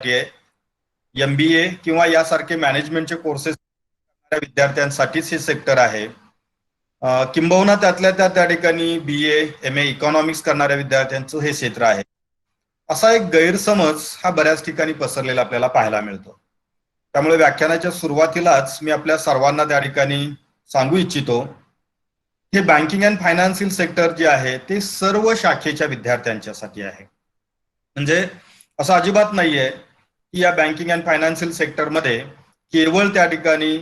MBA किंवा यासारखे मॅनेजमेंटचे courses विद्यार्थ्यांसाठीच हे सेक्टर आहे. किंबहुना त्यातल्या त्या ठिकाणी BA MA इकॉनॉमिक्स करणाऱ्या विद्यार्थ्यांचं हे क्षेत्र आहे. असा एक गैरसमज हा बऱ्याच ठिकाणी पसरलेला आपल्याला पाहायला मिळतो. त्यामुळे व्याख्यानाच्या सुरुवातीलाच मी आपल्या सर्वांना त्या ठिकाणी सांगू इच्छितो, हे बँकिंग अँड फायनान्शियल सेक्टर जे आहे ते सर्व शाखेच्या विद्यार्थ्यांच्यासाठी आहे. म्हणजे असं अजिबात नाहीये की या बँकिंग अँड फायनान्शियल सेक्टरमध्ये केवळ त्या ठिकाणी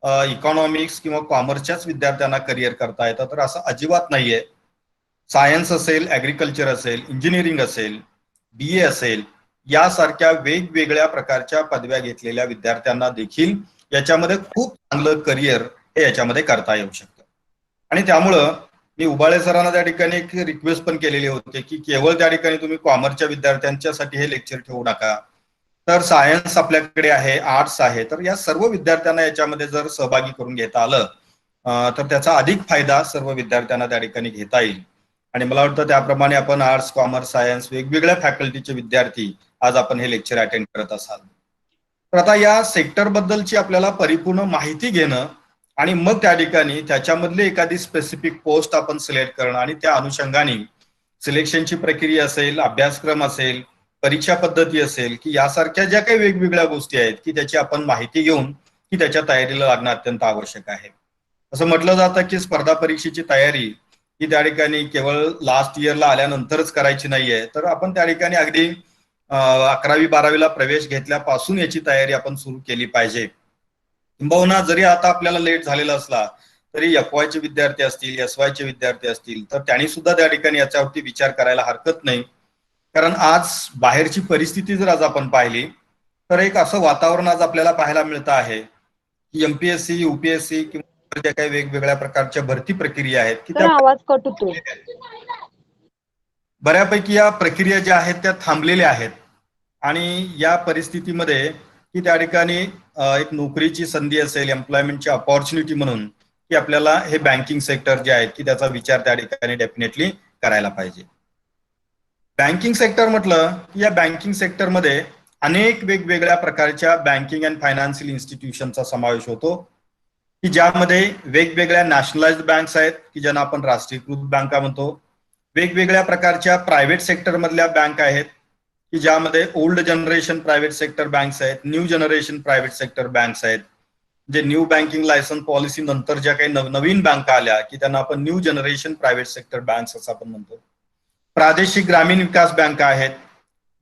इकॉनॉमिक्स किंवा कॉमर्सच्याच विद्यार्थ्यांना करिअर करता येतं, तर असं अजिबात नाहीये. सायन्स असेल, ॲग्रिकल्चर असेल, इंजिनिअरिंग असेल, BA असेल, यासारख्या वेगवेगळ्या प्रकारच्या पदव्या घेतलेल्या विद्यार्थ्यांना देखील याच्यामध्ये खूप चांगलं करिअर हे याच्यामध्ये करता येऊ शकतं. आणि त्यामुळं मी उबाळे सरांना त्या ठिकाणी एक रिक्वेस्ट पण केलेली होती की केवळ त्या ठिकाणी तुम्ही कॉमर्सच्या विद्यार्थ्यांच्यासाठी हे लेक्चर ठेवू नका, तर सायन्स आपल्याकडे आहे, आर्ट्स आहे, तर या सर्व विद्यार्थ्यांना याच्यामध्ये जर सहभागी करून घेता आलं तर त्याचा अधिक फायदा सर्व विद्यार्थ्यांना त्या ठिकाणी घेता येईल. आणि मला वाटतं त्याप्रमाणे आपण आर्ट्स, कॉमर्स, सायन्स वेगवेगळ्या फॅकल्टीचे विद्यार्थी आज आपण हे लेक्चर अटेंड करत असाल. तर आता या सेक्टर बद्दलची आपल्याला परिपूर्ण माहिती घेणं आणि मग त्या ठिकाणी त्याच्यामधली एखादी स्पेसिफिक पोस्ट आपण सिलेक्ट करणं आणि त्या अनुषंगाने सिलेक्शनची प्रक्रिया असेल, अभ्यासक्रम असेल, परीक्षा पद्धती असेल, की यासारख्या ज्या काही वेगवेगळ्या गोष्टी आहेत की त्याची आपण माहिती घेऊन की त्याच्या तयारीला लागणं अत्यंत आवश्यक आहे. असं म्हटलं जातं की स्पर्धा परीक्षेची तयारी ही त्या ठिकाणी केवळ लास्ट इयरला आल्यानंतरच करायची नाहीये, तर आपण त्या ठिकाणी अगदी 11वी 12वीला प्रवेश घेतल्यापासून याची तयारी आपण सुरू केली पाहिजे. किंबहुना जरी आता आपल्याला लेट झालेला असला तरी FY चे विद्यार्थी असतील, SY चे विद्यार्थी असतील, तर त्यांनी सुद्धा त्या ठिकाणी याच्यावरती विचार करायला हरकत नाही. कारण आज बाहेरची परिस्थिती जर आज आपण पाहिली तर एक असं वातावरण आज आपल्याला पाहायला मिळतं आहे की MPSC, UPSC किंवा ज्या काही वेगवेगळ्या प्रकारच्या भरती प्रक्रिया आहेत की त्या आवाज कट होतोय. बऱ्यापैकी या प्रक्रिया ज्या आहेत त्या थांबलेल्या आहेत. आणि या परिस्थितीमध्ये की त्या ठिकाणी एक नोकरीची संधी असेल, एम्प्लॉयमेंटची अपॉर्च्युनिटी म्हणून की आपल्याला हे बँकिंग सेक्टर जे आहेत की त्याचा विचार त्या ठिकाणी डेफिनेटली करायला पाहिजे. बँकिंग सेक्टर म्हटलं की या बँकिंग सेक्टरमध्ये अनेक वेगवेगळ्या प्रकारच्या बँकिंग अँड फायनान्शियल इन्स्टिट्यूशनचा समावेश होतो की ज्यामध्ये वेगवेगळ्या नॅशनलाइज्ड बँक्स आहेत की ज्यांना आपण राष्ट्रीयकृत बँका म्हणतो, वेगवेगळ्या प्रकारच्या प्रायव्हेट सेक्टर मधल्या बँक आहेत की ज्यामध्ये old generation private sector banks आहेत, new generation private sector banks आहेत. जे न्यू बँकिंग लायसन्स पॉलिसी नंतर ज्या काही नवीन बँका आल्या की त्यांना आपण new generation private sector banks असं आपण म्हणतो. प्रादेशिक ग्रामीण विकास बँका आहेत.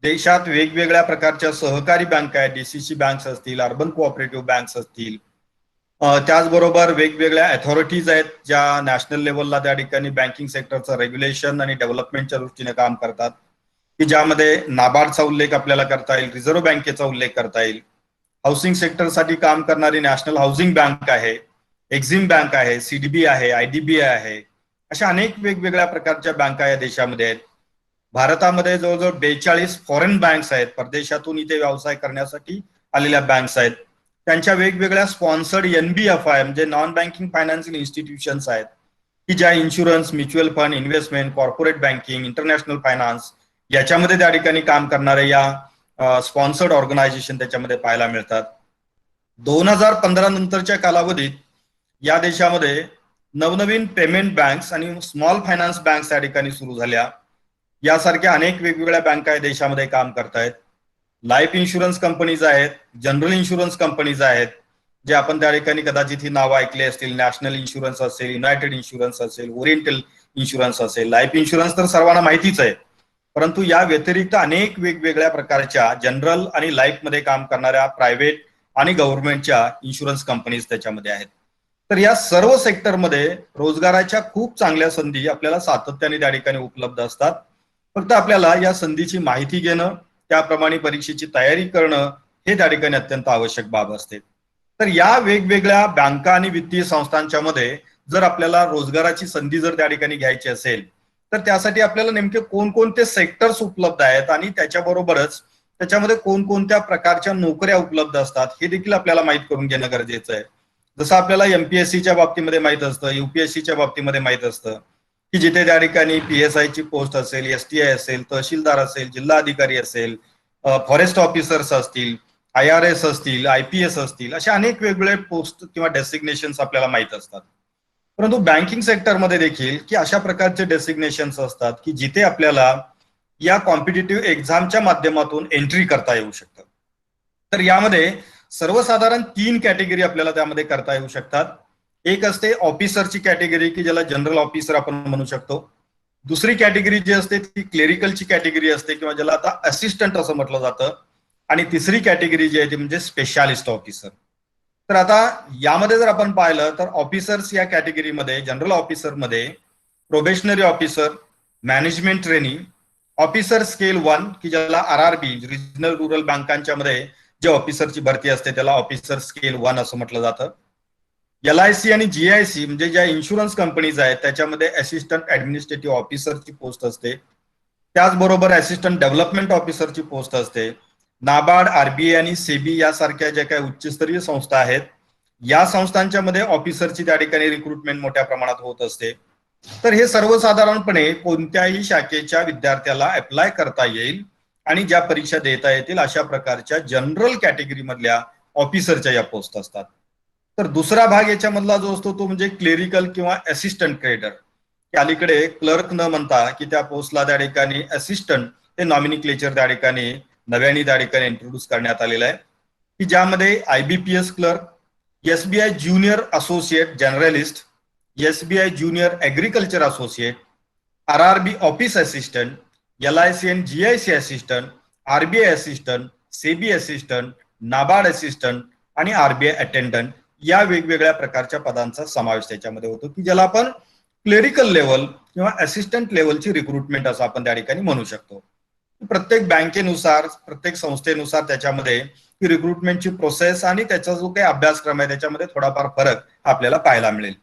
देशात वेगवेगळ्या प्रकारच्या सहकारी बँका आहेत, DCC बँक्स असतील, अर्बन कोऑपरेटिव्ह बँक्स असतील. त्याचबरोबर वेगवेगळ्या अथॉरिटीज आहेत ज्या नॅशनल लेवलला त्या ठिकाणी बँकिंग सेक्टरचं रेग्युलेशन आणि डेव्हलपमेंटच्या दृष्टीने काम करतात की ज्यामध्ये नाबार्डचा उल्लेख आपल्याला करता येईल, रिझर्व्ह बँकेचा उल्लेख करता येईल. हाऊसिंग सेक्टरसाठी काम करणारी नॅशनल हाऊसिंग बँक आहे, एक्झिम बँक आहे, CDB आहे, IDBI आहे. अशा अनेक वेगवेगळ्या प्रकारच्या बँका या देशामध्ये आहेत. भारतामध्ये जवळजवळ 42 फॉरेन बँक्स आहेत, परदेशातून इथे व्यवसाय करण्यासाठी आलेल्या बँक्स आहेत. त्यांच्या वेगवेगळ्या स्पॉन्सर्ड NBFI म्हणजे नॉन बँकिंग फायनान्शियल इन्स्टिट्यूशन्स आहेत की ज्या insurance, mutual fund, investment, corporate banking, international finance याच्यामध्ये त्या ठिकाणी काम करणारे या स्पॉन्सर्ड ऑर्गनायझेशन त्याच्यामध्ये पाहायला मिळतात. 2015 नंतरच्या कालावधीत या देशामध्ये नवनवीन पेमेंट बँक्स आणि स्मॉल फायनान्स बँक्स त्या ठिकाणी सुरू झाल्या. यासारख्या अनेक वेगवेगळ्या बँका या देशामध्ये काम करतायत. लाईफ इन्शुरन्स कंपनीज आहेत, जनरल इन्शुरन्स कंपनीज आहेत, जे आपण त्या ठिकाणी कदाचित ही नावं ऐकली असतील. नॅशनल इन्शुरन्स असेल, युनायटेड इन्शुरन्स असेल, ओरिएंटल इन्शुरन्स असेल. लाईफ इन्शुरन्स तर सर्वांना माहितीच आहे, परंतु या व्यतिरिक्त अनेक वेगवेगळ्या प्रकारच्या जनरल आणि लाईफ मध्ये काम करणाऱ्या प्रायव्हेट आणि गव्हर्नमेंटच्या इन्शुरन्स कंपनीज त्याच्यामध्ये आहेत. तर या सर्व सेक्टरमध्ये रोजगाराच्या खूप चांगल्या संधी आपल्याला सातत्याने त्या ठिकाणी उपलब्ध असतात. फक्त आपल्याला या संधीची माहिती घेणं, त्याप्रमाणे परीक्षेची तयारी करणं हे त्या ठिकाणी अत्यंत आवश्यक बाब असते. तर या वेगवेगळ्या बँका आणि वित्तीय संस्थांच्या मध्ये जर आपल्याला रोजगाराची संधी जर त्या ठिकाणी घ्यायची असेल तर त्यासाठी आपल्याला नेमके कोणकोणते सेक्टर्स उपलब्ध आहेत आणि त्याच्याबरोबरच त्याच्यामध्ये कोणकोणत्या प्रकारच्या नोकऱ्या उपलब्ध असतात हे देखील आपल्याला माहित करून घेणं गरजेचं आहे. जसं आपल्याला MPSCच्या बाबतीमध्ये माहित असतं, UPSCच्या बाबतीमध्ये माहित असतं की जिथे त्या ठिकाणी PSI ची पोस्ट असेल, STI असेल, तहसीलदार असेल, जिल्हा अधिकारी असेल, फॉरेस्ट ऑफिसर्स असतील, IRS असतील, IPS असतील, अशा अनेक वेगवेगळे पोस्ट किंवा डेसिग्नेशन्स आपल्याला माहीत असतात. परंतु बँकिंग सेक्टरमध्ये देखील की अशा प्रकारचे डेसिग्नेशन्स असतात की जिथे आपल्याला या कॉम्पिटिटिव्ह एक्झामच्या माध्यमातून एंट्री करता येऊ शकतं. तर यामध्ये सर्वसाधारण 3 कॅटेगरी आपल्याला त्यामध्ये करता येऊ शकतात. एक असते ऑफिसरची कॅटेगरी की ज्याला जनरल ऑफिसर आपण म्हणू शकतो. दुसरी कॅटेगरी जी असते ती क्लेरिकलची कॅटेगरी असते किंवा ज्याला आता असिस्टंट असं म्हटलं जातं. आणि तिसरी कॅटेगरी जी आहे ती म्हणजे स्पेशालिस्ट ऑफिसर. तर आता यामध्ये जर आपण पाहिलं तर ऑफिसर्स या कॅटेगरीमध्ये जनरल ऑफिसरमध्ये probationary officer, management trainee, officer scale 1 की ज्याला RRB रिजनल रुरल बँकांच्या मध्ये जे ऑफिसरची भरती असते त्याला ऑफिसर स्केल 1 असं म्हटलं जातं. LIC आणि GIC म्हणजे ज्या इन्शुरन्स कंपनीज आहेत त्याच्यामध्ये असिस्टंट ऍडमिनिस्ट्रेटिव्ह ऑफिसरची पोस्ट असते. त्याचबरोबर असिस्टंट डेव्हलपमेंट ऑफिसरची पोस्ट असते. नाबार्ड, RBI आणि सेबी यासारख्या ज्या काही उच्चस्तरीय संस्था आहेत या संस्थांच्या मध्ये ऑफिसरची त्या ठिकाणी रिक्रुटमेंट मोठ्या प्रमाणात होत असते. तर हे सर्वसाधारणपणे कोणत्याही शाखेच्या विद्यार्थ्याला अप्लाय करता येईल आणि ज्या परीक्षा देता येतील अशा प्रकारच्या जनरल कॅटेगरी मधल्या ऑफिसरच्या या पोस्ट असतात. तर दुसरा भाग याच्यामधला जो असतो तो म्हणजे क्लेरिकल किंवा असिस्टंट ग्रेडर. अलीकडे क्लर्क न म्हणता की त्या पोस्टला त्या ठिकाणी असिस्टंट हे नॉमिनिक्लेचर त्या ठिकाणी नव्याने त्या ठिकाणी इंट्रोड्यूस करण्यात आलेलं आहे की ज्यामध्ये IBPS clerk, SBI junior associate generalist, SBI junior agriculture associate, RRB office assistant, LIC आणि GIC assistant, RBI assistant, SEBI assistant, NABARD assistant आणि RBI अटेंडंट या वेगवेगळ्या प्रकारच्या पदांचा समावेश त्याच्यामध्ये होतो की ज्याला आपण क्लेरिकल लेवल किंवा असिस्टंट लेवलची रिक्रुटमेंट असं आपण त्या ठिकाणी म्हणू शकतो. प्रत्येक बँकेनुसार प्रत्येक संस्थेनुसार त्याच्यामध्ये रिक्रुटमेंटची प्रोसेस आणि त्याचा जो काही अभ्यासक्रम आहे त्याच्यामध्ये थोडाफार फरक आपल्याला पाहायला मिळेल.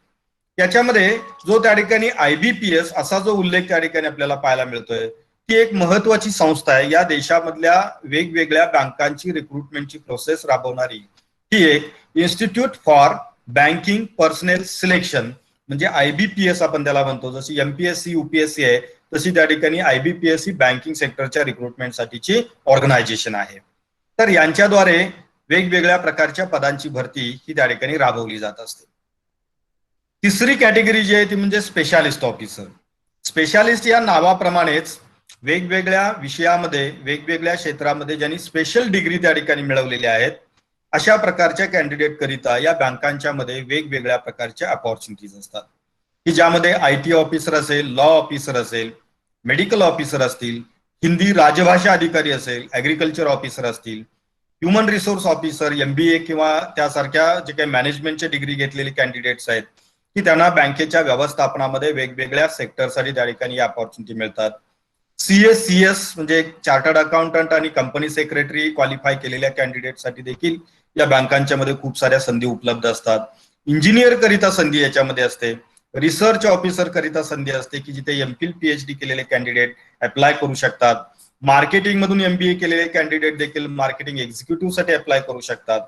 याच्यामध्ये जो त्या ठिकाणी IBPS असा जो उल्लेख त्या ठिकाणी आपल्याला पाहायला मिळतोय ती एक महत्वाची संस्था आहे. या देशामधल्या वेगवेगळ्या बँकांची रिक्रुटमेंटची प्रोसेस राबवणारी ही एक institute for banking personnel selection म्हणजे IBPS आपण त्याला म्हणतो. जशी MPSC UPSC आहे तशी त्या ठिकाणी IBPS ही बँकिंग सेक्टरच्या रिक्रुटमेंटसाठीची ऑर्गनायझेशन आहे. तर यांच्याद्वारे वेगवेगळ्या प्रकारच्या पदांची भरती ही त्या ठिकाणी राबवली जात असते. तिसरी कॅटेगरी जी आहे ती म्हणजे स्पेशालिस्ट ऑफिसर. स्पेशालिस्ट या नावाप्रमाणेच वेगवेगळ्या विषयामध्ये वेगवेगळ्या क्षेत्रामध्ये ज्यांनी स्पेशल डिग्री त्या ठिकाणी मिळवलेल्या आहेत अशा प्रकारच्या कॅन्डिडेट करिता या बँकांच्या मध्ये वेगवेगळ्या प्रकारच्या अपॉर्च्युनिटीज असतात की ज्यामध्ये IT ऑफिसर असेल, लॉ ऑफिसर असेल, मेडिकल ऑफिसर असतील, हिंदी राजभाषा अधिकारी असेल, ऍग्रिकल्चर ऑफिसर असतील, ह्युमन रिसोर्स ऑफिसर MBA किंवा त्यासारख्या जे काही मॅनेजमेंटची डिग्री घेतलेले कॅन्डिडेट्स आहेत की त्यांना बँकेच्या व्यवस्थापनामध्ये वेगवेगळ्या सेक्टरसाठी त्या ठिकाणी अपॉर्च्युनिटी मिळतात. CS म्हणजे चार्टर्ड अकाउंटंट आणि कंपनी सेक्रेटरी क्वालिफाय केलेल्या कॅन्डिडेटसाठी देखील या बँकांच्या मध्ये खूप साऱ्या संधी उपलब्ध असतात. इंजिनियर करिता संधी याच्यामध्ये असते. रिसर्च ऑफिसर करिता संधी असते की जिथे MPhil PhD केलेले कॅन्डिडेट अप्लाय करू शकतात. मार्केटिंग मधून MBA केलेले कॅन्डिडेट देखील मार्केटिंग एक्झिक्युटिव्ह साठी अप्लाय करू शकतात.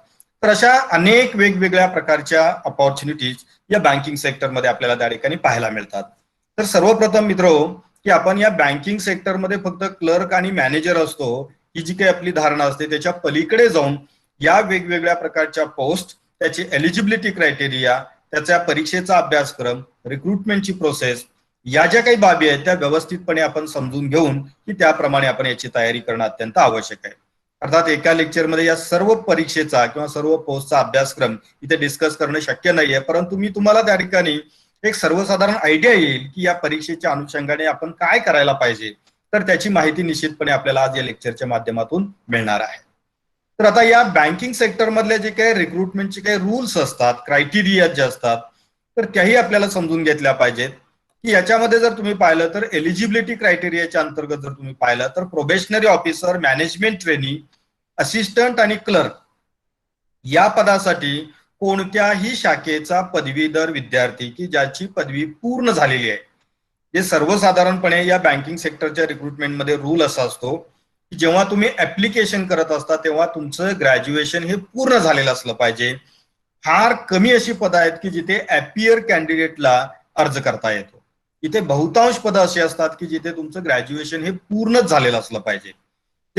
तर अशा अनेक वेगवेगळ्या प्रकारच्या अपॉर्च्युनिटीज या बँकिंग सेक्टरमध्ये आपल्याला त्या ठिकाणी पाहायला मिळतात. तर सर्वप्रथम मित्र की आपण या बँकिंग सेक्टरमध्ये फक्त क्लर्क आणि मॅनेजर असतो ही जी काही आपली धारणा असते त्याच्या पलीकडे जाऊन या वेगवेगळ्या प्रकारच्या पोस्ट, त्याची एलिजिबिलिटी क्रायटेरिया, त्याच्या परीक्षेचा अभ्यासक्रम, रिक्रुटमेंटची प्रोसेस या ज्या काही बाबी आहेत त्या व्यवस्थितपणे आपण समजून घेऊन की त्याप्रमाणे आपण याची तयारी करणं अत्यंत आवश्यक आहे. अर्थात एका लेक्चरमध्ये या सर्व परीक्षेचा किंवा सर्व पोस्टचा अभ्यासक्रम इथे डिस्कस करणं शक्य नाहीये, परंतु मी तुम्हाला त्या ठिकाणी एक सर्वसाधारण आयडिया येईल की या परीक्षेच्या अनुषंगाने आपण काय करायला पाहिजे. तर त्याची माहिती निश्चितपणे आपल्याला आज या लेक्चरच्या माध्यमातून मिळणार आहे. तर आता या बँकिंग सेक्टर मधल्या जे काही रिक्रुटमेंटचे काही रूल्स असतात, क्रायटेरिया जे असतात तर त्याही आपल्याला समजून घेतल्या पाहिजेत की याच्यामध्ये जर तुम्ही पाहिलं तर एलिजिबिलिटी क्रायटेरियाच्या अंतर्गत जर तुम्ही पाहिलं तर probationary officer, management trainee, assistant आणि क्लर्क या पदासाठी कोणत्याही शाखेचा पदवीधर विद्यार्थी की ज्याची पदवी पूर्ण झालेली आहे. जे सर्वसाधारणपणे या बँकिंग सेक्टरच्या रिक्रुटमेंटमध्ये रूल असा असतो की जेव्हा तुम्ही ऍप्लिकेशन करत असता तेव्हा तुमचं ग्रॅज्युएशन हे पूर्ण झालेलं असलं पाहिजे. फार कमी अशी पदं आहेत की जिथे ऍपियर कॅन्डिडेटला अर्ज करता येतो. इथे बहुतांश पदं अशी असतात की जिथे तुमचं ग्रॅज्युएशन हे पूर्णच झालेलं असलं पाहिजे.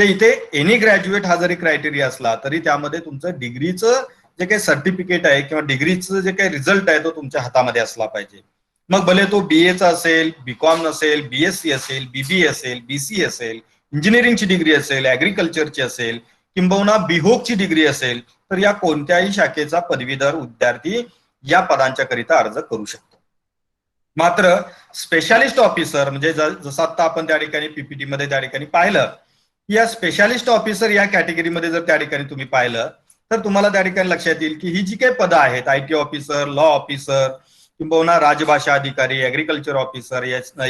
जे इथे एनी ग्रॅज्युएट हा जरी क्रायटेरिया असला तरी त्यामध्ये तुमचं डिग्रीचं जे काही सर्टिफिकेट आहे किंवा डिग्रीचं जे काही रिझल्ट आहे तो तुमच्या हातामध्ये असला पाहिजे. मग भले तो बीएचा असेल, बीकॉम असेल, बीएससी असेल, बीबी असेल, बीसी असेल, इंजिनिअरिंगची डिग्री असेल, ऍग्रिकल्चरची असेल, किंबहुना बिहोकची डिग्री असेल, तर या कोणत्याही शाखेचा पदवीधर विद्यार्थी या पदांच्या करिता अर्ज करू शकतो. मात्र स्पेशालिस्ट ऑफिसर म्हणजे जसं आता आपण त्या ठिकाणी पीपीटी मध्ये त्या ठिकाणी पाहिलं की या स्पेशालिस्ट ऑफिसर या कॅटेगरीमध्ये जर त्या ठिकाणी तुम्ही पाहिलं तर तुम्हाला त्या ठिकाणी लक्षात येईल की ही जी काही पदं आहेत, आयटी ऑफिसर, लॉ ऑफिसर, किंबहुना राजभाषा अधिकारी, ऍग्रिकल्चर ऑफिसर,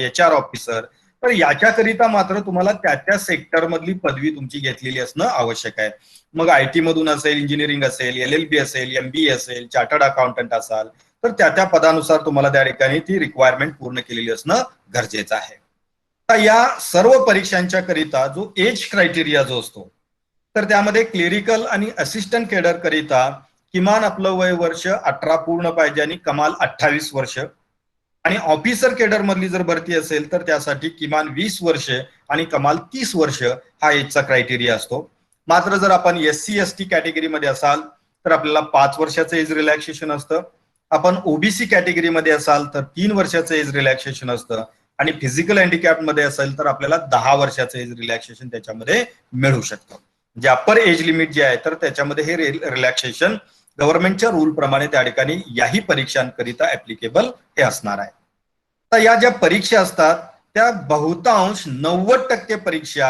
HR ऑफिसर, तर याच्याकरिता मात्र तुम्हाला त्या सेक्टर मधली पदवी तुमची घेतलेली असणं आवश्यक आहे. मग आयटी मधून असेल, इंजिनिअरिंग असेल, LLB असेल, MBA असेल, चार्टर्ड अकाउंटंट असाल, तर त्या पदानुसार तुम्हाला त्या ठिकाणी ती रिक्वायरमेंट पूर्ण केलेली असणं गरजेचं आहे. तर या सर्व परीक्षांच्या करिता जो एज क्रायटेरिया जो असतो तर त्यामध्ये क्लेरिकल आणि असिस्टंट केडर करिता किमान आपलं वय वर्ष 18 पूर्ण पाहिजे आणि कमाल 28 वर्ष, आणि ऑफिसर केडर मधली जर भरती असेल तर त्यासाठी किमान 20 वर्ष आणि कमाल 30 वर्ष हा एजचा क्रायटेरिया असतो. मात्र जर आपण SC ST कॅटेगरीमध्ये असाल तर आपल्याला 5 वर्षाचं एज रिलॅक्सेशन असतं. आपण OBC कॅटेगरीमध्ये असाल तर 3 वर्षाचं एज रिलॅक्सेशन असतं, आणि फिजिकल हँडिकॅप मध्ये असेल तर आपल्याला 10 वर्षाचं एज रिलॅक्सेशन त्याच्यामध्ये मिळू शकतं. म्हणजे अप्पर एज लिमिट जे आहे तर त्याच्यामध्ये हे रिलॅक्सेशन गव्हर्नमेंटच्या रूल प्रमाणे त्या ठिकाणी याही परीक्षांकरिता ऍप्लिकेबल हे असणार आहे. तर या ज्या परीक्षा असतात त्या बहुतांश 90% परीक्षा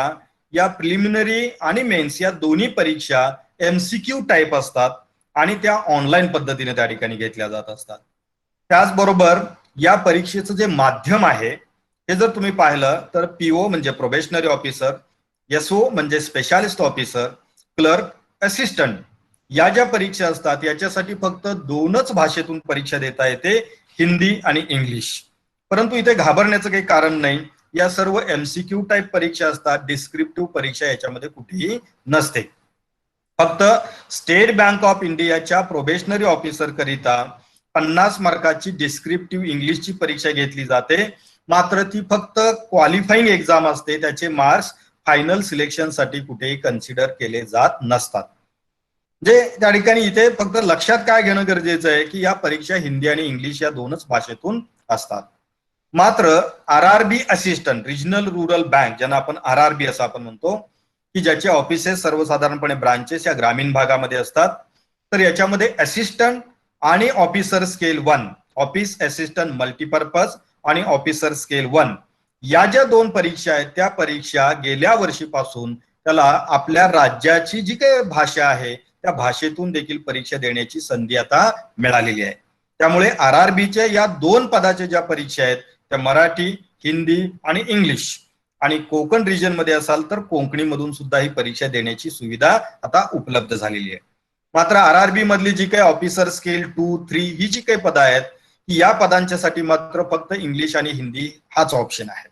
या प्रिलिमिनरी आणि मेन्स या दोन्ही परीक्षा MCQ टाईप असतात आणि त्या ऑनलाईन पद्धतीने त्या ठिकाणी घेतल्या जात असतात. त्याचबरोबर या परीक्षेचं जे माध्यम आहे हे जर तुम्ही पाहिलं तर PO म्हणजे प्रोबेशनरी ऑफिसर, SO म्हणजे स्पेशालिस्ट ऑफिसर, क्लर्क, असिस्टंट या ज्या परीक्षा असतात याच्यासाठी फक्त 2च भाषेतून परीक्षा देता येते, हिंदी आणि इंग्लिश. परंतु इथे घाबरण्याचं काही कारण नाही. या सर्व MCQ टाईप परीक्षा असतात, डिस्क्रिप्टिव्ह परीक्षा याच्यामध्ये कुठेही नसते. फक्त स्टेट बँक ऑफ इंडियाच्या प्रोबेशनरी ऑफिसर करिता 50 मार्काची डिस्क्रिप्टिव्ह इंग्लिशची परीक्षा घेतली जाते. मात्र ती फक्त क्वालिफाईंग एक्झाम असते, त्याचे मार्क्स फायनल सिलेक्शन साठी कुठेही कन्सिडर केले जात नसतात. म्हणजे त्या ठिकाणी इथे फक्त लक्षात काय घेणं गरजेचं आहे की या परीक्षा हिंदी आणि इंग्लिश या 2च भाषेतून असतात. मात्र RRB assistant, regional rural bank ज्यांना आपण RRB असं आपण म्हणतो, की ज्याचे ऑफिसेस सर्वसाधारणपणे ब्रांचेस या ग्रामीण भागामध्ये असतात, तर याच्यामध्ये असिस्टंट आणि officer scale 1, office assistant multipurpose आणि ऑफिसर स्केल 1 या ज्या 2 परीक्षा आहेत त्या परीक्षा गेल्या वर्षीपासून त्याला आपल्या राज्याची जी काही भाषा आहे त्या भाषेतून देखील परीक्षा देण्याची संधी आता मिळालेली आहे. त्यामुळे RRBच्या या 2 पदाच्या ज्या परीक्षा आहेत त्या मराठी, हिंदी आणि इंग्लिश, आणि कोकण रिजन मध्ये असाल तर कोकणी मधून सुद्धा ही परीक्षा देण्याची सुविधा आता उपलब्ध झालेली आहे. मात्र RRB मधली जी काही ऑफिसर स्केल 2, 3 ही जी काही पदं आहेत या पदांच्यासाठी मात्र फक्त इंग्लिश आणि हिंदी हाच ऑप्शन आहे.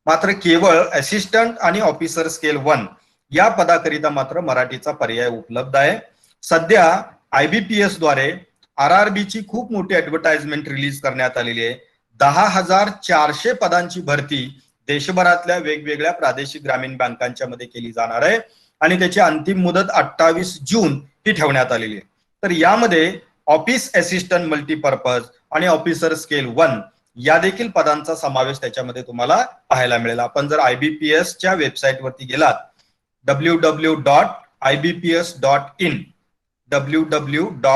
मात्र केवळ असिस्टंट आणि ऑफिसर स्केल 1 या पदाकरिता मात्र मराठीचा पर्याय उपलब्ध आहे. सध्या IBPS द्वारे RRBची खूप मोठी ऍडव्हर्टाइजमेंट रिलीज करण्यात आलेली आहे. 10,400 पदांची भरती देशभरातल्या वेगवेगळ्या प्रादेशिक ग्रामीण बँकांच्या मध्ये केली जाणार आहे आणि त्याची अंतिम मुदत 28 जून ही ठेवण्यात आलेली आहे. तर यामध्ये ऑफिस असिस्टंट मल्टीपर्पज आणि ऑफिसर स्केल 1 या देखील पदांचा समावेश त्याच्यामध्ये तुम्हाला पाहायला मिळेल. आपण जर IBPSच्या वेबसाईटवरती गेलात www.ibps.in www.ibps.in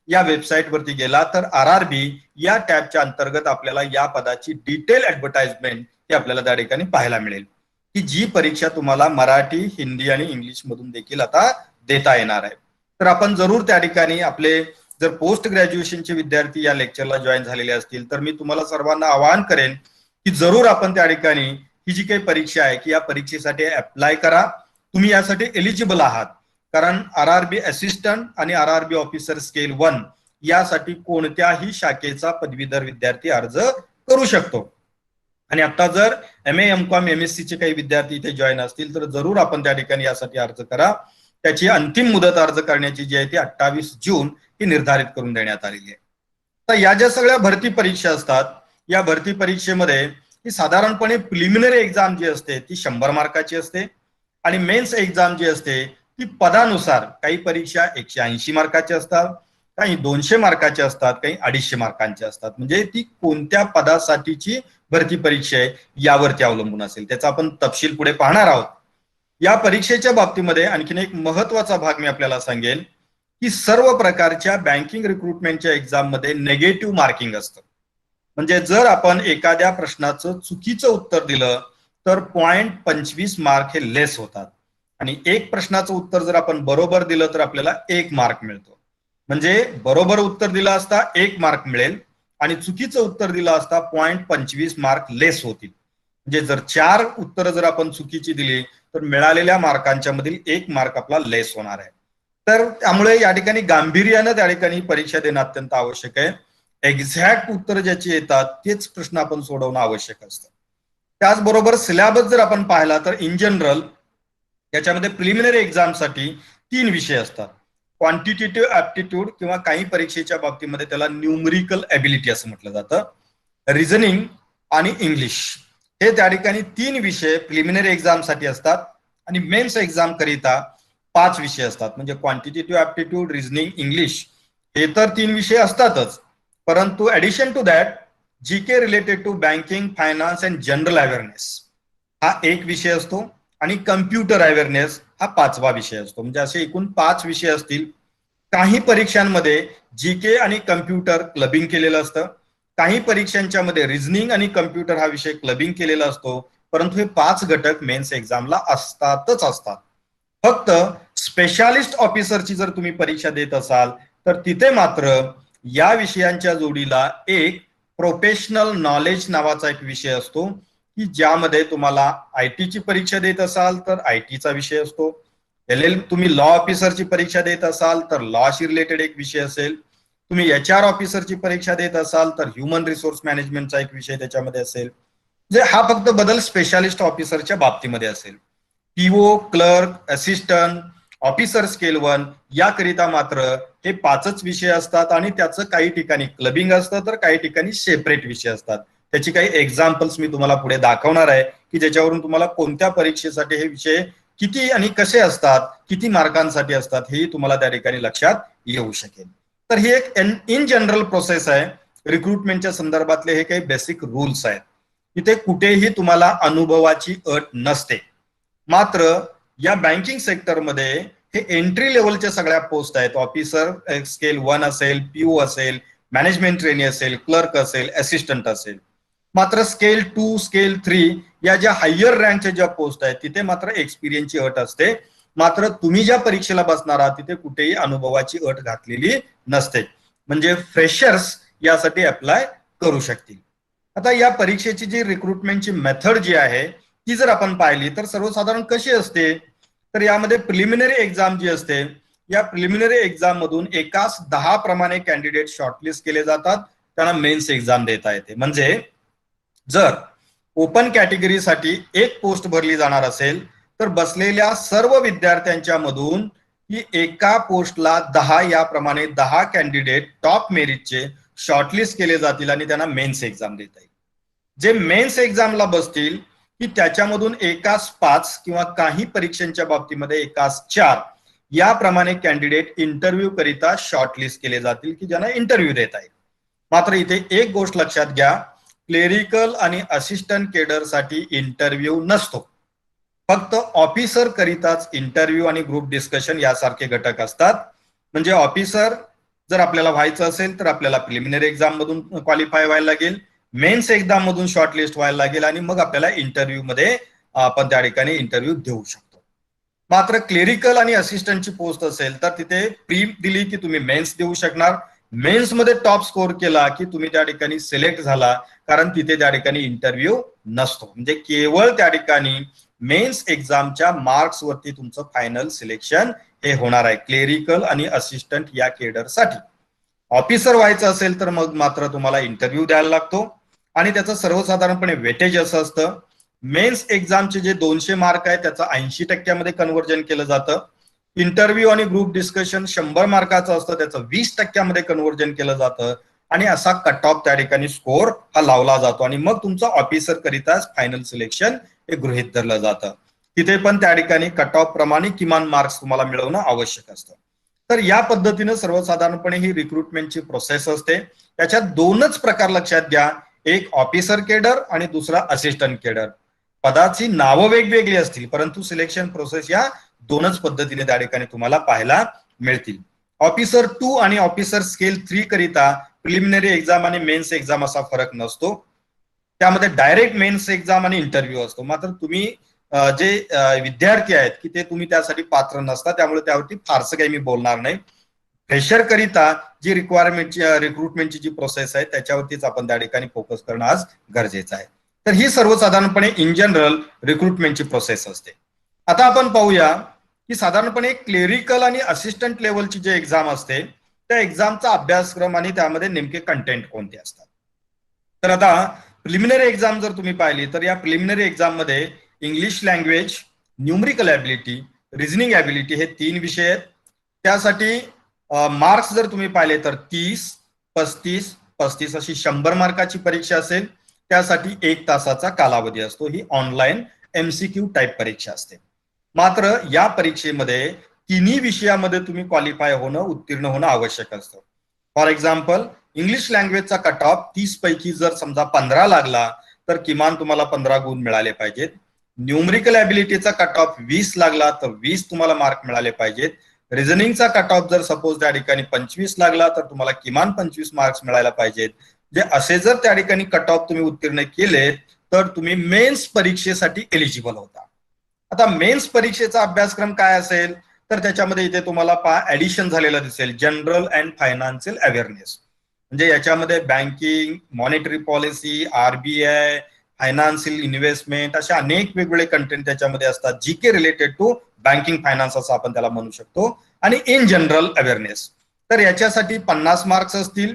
या वेबसाईट वरती गेला तर RRB या टॅबच्या अंतर्गत आपल्याला या पदाची डिटेल ऍडव्हर्टाइजमेंट ही आपल्याला त्या ठिकाणी पाहायला मिळेल की जी परीक्षा तुम्हाला मराठी, हिंदी आणि इंग्लिश मधून देखील आता देता येणार आहे. तर आपण जरूर त्या ठिकाणी आपले जर पोस्ट ग्रॅज्युएशनचे विद्यार्थी या लेक्चरला जॉईन झालेले असतील तर मी तुम्हाला सर्वांना आवाहन करेन की जरूर आपण त्या ठिकाणी ही जी काही परीक्षा आहे की या परीक्षेसाठी अप्लाय करा. तुम्ही यासाठी एलिजिबल आहात, कारण RRB असिस्टंट आणि RRB ऑफिसर स्केल 1 यासाठी कोणत्याही शाखेचा पदवीधर विद्यार्थी अर्ज करू शकतो. आणि आता जर MA MCOM MSc चे काही विद्यार्थी इथे जॉईन असतील तर जरूर आपण त्या ठिकाणी यासाठी अर्ज करा. त्याची अंतिम मुदत अर्ज करण्याची जी आहे ती 28 जून ही निर्धारित करून देण्यात आलेली आहे. तर या ज्या सगळ्या भरती परीक्षा असतात या भरती परीक्षेमध्ये की साधारणपणे प्रिलिमिनरी एक्झाम जी असते ती 100 मार्काची असते आणि मेन्स एक्झाम जी असते ती पदानुसार, काही परीक्षा 180 मार्काच्या असतात, काही 200 मार्काच्या असतात, काही 250 मार्कांच्या असतात. म्हणजे ती कोणत्या पदासाठीची भरती परीक्षा आहे यावरती अवलंबून असेल. त्याचा आपण तपशील पुढे पाहणार आहोत. या परीक्षेच्या बाबतीमध्ये आणखीन एक महत्वाचा भाग मी आपल्याला सांगेन की सर्व प्रकारच्या बँकिंग रिक्रुटमेंटच्या एक्झाम मध्ये नेगेटिव्ह मार्किंग असतं. म्हणजे जर आपण एखाद्या प्रश्नाचं चुकीचं उत्तर दिलं तर 0.25 मार्क हे लेस होतात आणि एक प्रश्नाचं उत्तर जर आपण बरोबर दिलं तर आपल्याला 1 मार्क मिळतो. म्हणजे बरोबर उत्तर दिलं असता 1 मार्क मिळेल आणि चुकीचं उत्तर दिलं असता 0.25 मार्क लेस होतील. म्हणजे जर 4 उत्तरं जर आपण चुकीची दिली तर मिळालेल्या मार्कांच्या मधील 1 मार्क आपला लेस होणार आहे. तर त्यामुळे या ठिकाणी गांभीर्यानं त्या ठिकाणी परीक्षा देणं अत्यंत आवश्यक आहे. एक्झॅक्ट उत्तर ज्याची येतात तेच प्रश्न आपण सोडवणं आवश्यक असतं. त्याचबरोबर सिलेबस जर आपण पाहिला तर इन जनरल याच्यामध्ये प्रिलिमिनरी एक्झामसाठी 3 विषय असतात. क्वांटिटेटिव्ह ऍप्टिट्यूड किंवा काही परीक्षेच्या बाबतीमध्ये त्याला न्यूमरिकल एबिलिटी असं म्हटलं जातं, रिझनिंग आणि इंग्लिश. हे त्या ठिकाणी 3 विषय प्रिलिमिनरी एक्झामसाठी असतात आणि मेन्स एक्झाम करिता 5 विषय असतात. म्हणजे क्वांटिटेटिव्ह ऍप्टिट्यूड, रिझनिंग, इंग्लिश हे तर 3 विषय असतातच, परंतु addition to that GK related to banking, finance and general awareness हा 1 विषय असतो आणि कम्प्युटर अवेअरनेस हा 5वा विषय असतो. म्हणजे असे एकूण 5 विषय असतील. काही परीक्षांमध्ये जीके आणि कम्प्युटर क्लबिंग केलेलं असतं, काही परीक्षांच्या मध्ये रिझनिंग आणि कम्प्युटर हा विषय क्लबिंग केलेला असतो, परंतु हे 5 घटक मेन्स एक्झामला असतातच असतात. फक्त स्पेशालिस्ट ऑफिसरची जर तुम्ही परीक्षा देत असाल तर तिथे मात्र या विषयांच्या जोडीला एक प्रोफेशनल नॉलेज नावाचा एक विषय असतो की ज्यामध्ये तुम्हाला आयटीची परीक्षा देत असाल तर आयटीचा विषय असतो, तुम्ही लॉ ऑफिसरची परीक्षा देत असाल तर लॉशी रिलेटेड एक विषय असेल, तुम्ही HR ऑफिसरची परीक्षा देत असाल तर ह्युमन रिसोर्स मॅनेजमेंटचा एक विषय त्याच्यामध्ये असेल. म्हणजे हा फक्त बदल स्पेशालिस्ट ऑफिसरच्या बाबतीमध्ये असेल. PO, clerk, assistant, officer scale 1 याकरिता मात्र हे 5च विषय असतात आणि त्याचं काही ठिकाणी क्लबिंग असतं तर काही ठिकाणी सेपरेट विषय असतात. त्याची काही एक्झाम्पल्स मी तुम्हाला पुढे दाखवणार आहे की ज्याच्यावरून तुम्हाला कोणत्या परीक्षेसाठी हे विषय किती आणि कसे असतात, किती मार्कांसाठी असतात हेही तुम्हाला त्या ठिकाणी लक्षात येऊ शकेल. तर ही एक इन जनरल प्रोसेस आहे. रिक्रुटमेंटच्या संदर्भातले हे काही बेसिक रूल्स आहेत. इथे कुठेही तुम्हाला अनुभवाची अट नसते. मात्र या बँकिंग सेक्टरमध्ये हे एंट्री लेवलच्या सगळ्या पोस्ट आहेत. ऑफिसर स्केल 1 असेल, पीओ असेल, मॅनेजमेंट ट्रेनी असेल, क्लर्क असेल, असिस्टंट असेल. मात्र स्केल 2, स्केल 3 या ज्या हायर रँकच्या ज्या पोस्ट आहेत तिथे मात्र एक्सपिरियन्सची अट असते. मात्र तुम्ही ज्या परीक्षेला बसणार आहात तिथे कुठेही अनुभवाची अट घातलेली नसते. म्हणजे फ्रेशर्स यासाठी अप्लाय करू शकतील. आता या परीक्षेची जी रिक्रुटमेंटची मेथड जी आहे ती जर आपण पाहिली तर सर्वसाधारण कशी असते, तर यामध्ये प्रिलिमिनरी एक्झाम जी असते या प्रिलिमिनरी एक्झाम मधून एकास 10 प्रमाणे कॅन्डिडेट शॉर्टलिस्ट केले जातात, त्यांना मेन्स एक्झाम देता येते. म्हणजे जर ओपन कॅटेगरीसाठी 1 पोस्ट भरली जाणार असेल तर बसलेल्या सर्व विद्यार्थ्यांच्या मधून ही एका पोस्टला 10 याप्रमाणे 10 कॅन्डिडेट टॉप मेरिटचे शॉर्टलिस्ट केले जातील आणि त्यांना मेन्स एक्झाम देता येईल. जे मेन्स एक्झामला बसतील की त्याच्यामधून एकास 5 किंवा काही परीक्षांच्या बाबतीमध्ये एकास 4 याप्रमाणे कॅन्डिडेट इंटरव्ह्यू करिता शॉर्टलिस्ट केले जातील की ज्यांना इंटरव्ह्यू देता येईल. मात्र इथे एक गोष्ट लक्षात घ्या, क्लेरिकल आणि असिस्टंट केडरसाठी इंटरव्ह्यू नसतो. फक्त ऑफिसर करिताच इंटरव्ह्यू आणि ग्रुप डिस्कशन यासारखे घटक असतात. म्हणजे ऑफिसर जर आपल्याला व्हायचं असेल तर आपल्याला प्रिलिमिनरी एक्झाम मधून क्वालिफाय व्हायला लागेल, मेन्स एक्झाम मधून शॉर्टलिस्ट व्हायला लागेल आणि मग आपल्याला इंटरव्ह्यू मध्ये आपण त्या ठिकाणी इंटरव्ह्यू देऊ शकतो. मात्र क्लेरिकल आणि असिस्टंटची पोस्ट असेल तर तिथे प्री दिली की तुम्ही मेन्स देऊ शकणार, मेन्स मध्ये टॉप स्कोर केला की तुम्ही त्या ठिकाणी सिलेक्ट झाला, कारण तिथे त्या ठिकाणी इंटरव्ह्यू नसतो. म्हणजे केवळ त्या ठिकाणी मेन्स एक्झामच्या मार्क्स वरती तुमचं फायनल सिलेक्शन हे होणार आहे क्लेरिकल आणि असिस्टंट या केडरसाठी. ऑफिसर व्हायचं असेल तर मग मात्र तुम्हाला इंटरव्ह्यू द्यायला लागतो आणि त्याचं सर्वसाधारणपणे वेटेज असं असतं, मेन्स एक्झामचे जे 200 मार्क आहे त्याचं 80% कन्व्हर्जन केलं जातं. इंटरव्ह्यू आणि ग्रुप डिस्कशन 100 मार्काचं असतं, त्याचं 20% कन्व्हर्जन केलं जातं. आणि असा कट ऑफ त्या ठिकाणी स्कोर हा लावला जातो आणि मग तुमचं ऑफिसर करिता फायनल सिलेक्शन हे गृहीत धरलं जातं. तिथे पण त्या ठिकाणी कट ऑफ प्रमाणे किमान मार्क्स तुम्हाला मिळवणं आवश्यक असतं. तर या पद्धतीनं सर्वसाधारणपणे ही रिक्रुटमेंटची प्रोसेस असते. त्याच्यात दोनच प्रकार लक्षात घ्या, एक ऑफिसर केडर आणि दुसरा असिस्टंट केडर. पदाची नावं वेगवेगळी असतील परंतु सिलेक्शन प्रोसेस या दोनच पद्धतीने त्या ठिकाणी तुम्हाला पाहायला मिळतील. ऑफिसर 2 आणि ऑफिसर स्केल 3 करिता प्रिलिमिनरी एक्झाम आणि मेन्स एक्झाम असा फरक नसतो. त्यामध्ये डायरेक्ट मेन्स एक्झाम आणि इंटरव्ह्यू असतो. मात्र तुम्ही जे विद्यार्थी आहेत की ते तुम्ही त्यासाठी पात्र नसता, त्यामुळे त्यावरती फारसं काही मी बोलणार नाही. फ्रेशर करिता जी रिक्वायरमेंटची रिक्रुटमेंटची जी प्रोसेस आहे त्याच्यावरतीच आपण त्या ठिकाणी फोकस करणं आज गरजेचं आहे. तर ही सर्वसाधारणपणे इन जनरल रिक्रुटमेंटची प्रोसेस असते. आता आपण पाहूया की साधारणपणे क्लेरिकल आणि असिस्टंट लेवलची जे एक्झाम असते त्या एक्झामचा अभ्यासक्रम आणि त्यामध्ये नेमके कंटेंट कोणते असतात. तर आता प्रिलिमिनरी एक्झाम जर तुम्ही पाहिली तर या प्रिलिमिनरी एक्झाम मध्ये English language, numerical ability, reasoning ability हे 3 विषय आहेत. त्यासाठी मार्क्स जर तुम्ही पाहिले तर 30, 35, 35 अशी 100 मार्काची परीक्षा असेल. त्यासाठी 1 तासाचा कालावधी असतो. ही ऑनलाईन MCQ टाईप परीक्षा असते. मात्र या परीक्षेमध्ये तिन्ही विषयामध्ये तुम्ही क्वालिफाय होणं, उत्तीर्ण होणं आवश्यक असतं. फॉर एक्झाम्पल इंग्लिश लँग्वेजचा कट ऑफ 30 पैकी जर समजा 15 लागला तर किमान तुम्हाला 15 गुण मिळाले पाहिजेत. न्यूमरिकल ॲबिलिटीचा कट ऑफ 20 लागला तर 20 तुम्हाला मार्क मिळाले पाहिजेत. रिझनिंगचा कट ऑफ जर सपोज त्या ठिकाणी 25 लागला तर तुम्हाला किमान 25 मार्क्स मिळायला पाहिजेत. जे असे जर त्या ठिकाणी कट ऑफ तुम्ही उत्तीर्ण केले तर तुम्ही मेन्स परीक्षेसाठी एलिजिबल होता. आता मेन्स परीक्षेचा अभ्यासक्रम काय असेल तर त्याच्यामध्ये इथे तुम्हाला ऍडिशन झालेलं दिसेल, जनरल अँड फायनान्शियल अवेअरनेस. म्हणजे याच्यामध्ये banking, monetary policy, RBI, financial investment असे अनेक वेगवेगळे कंटेंट त्याच्यामध्ये असतात. GK related to banking finance असं आपण त्याला म्हणू शकतो. आणि इन जनरल अवेअरनेस तर याच्यासाठी 50 मार्क्स असतील.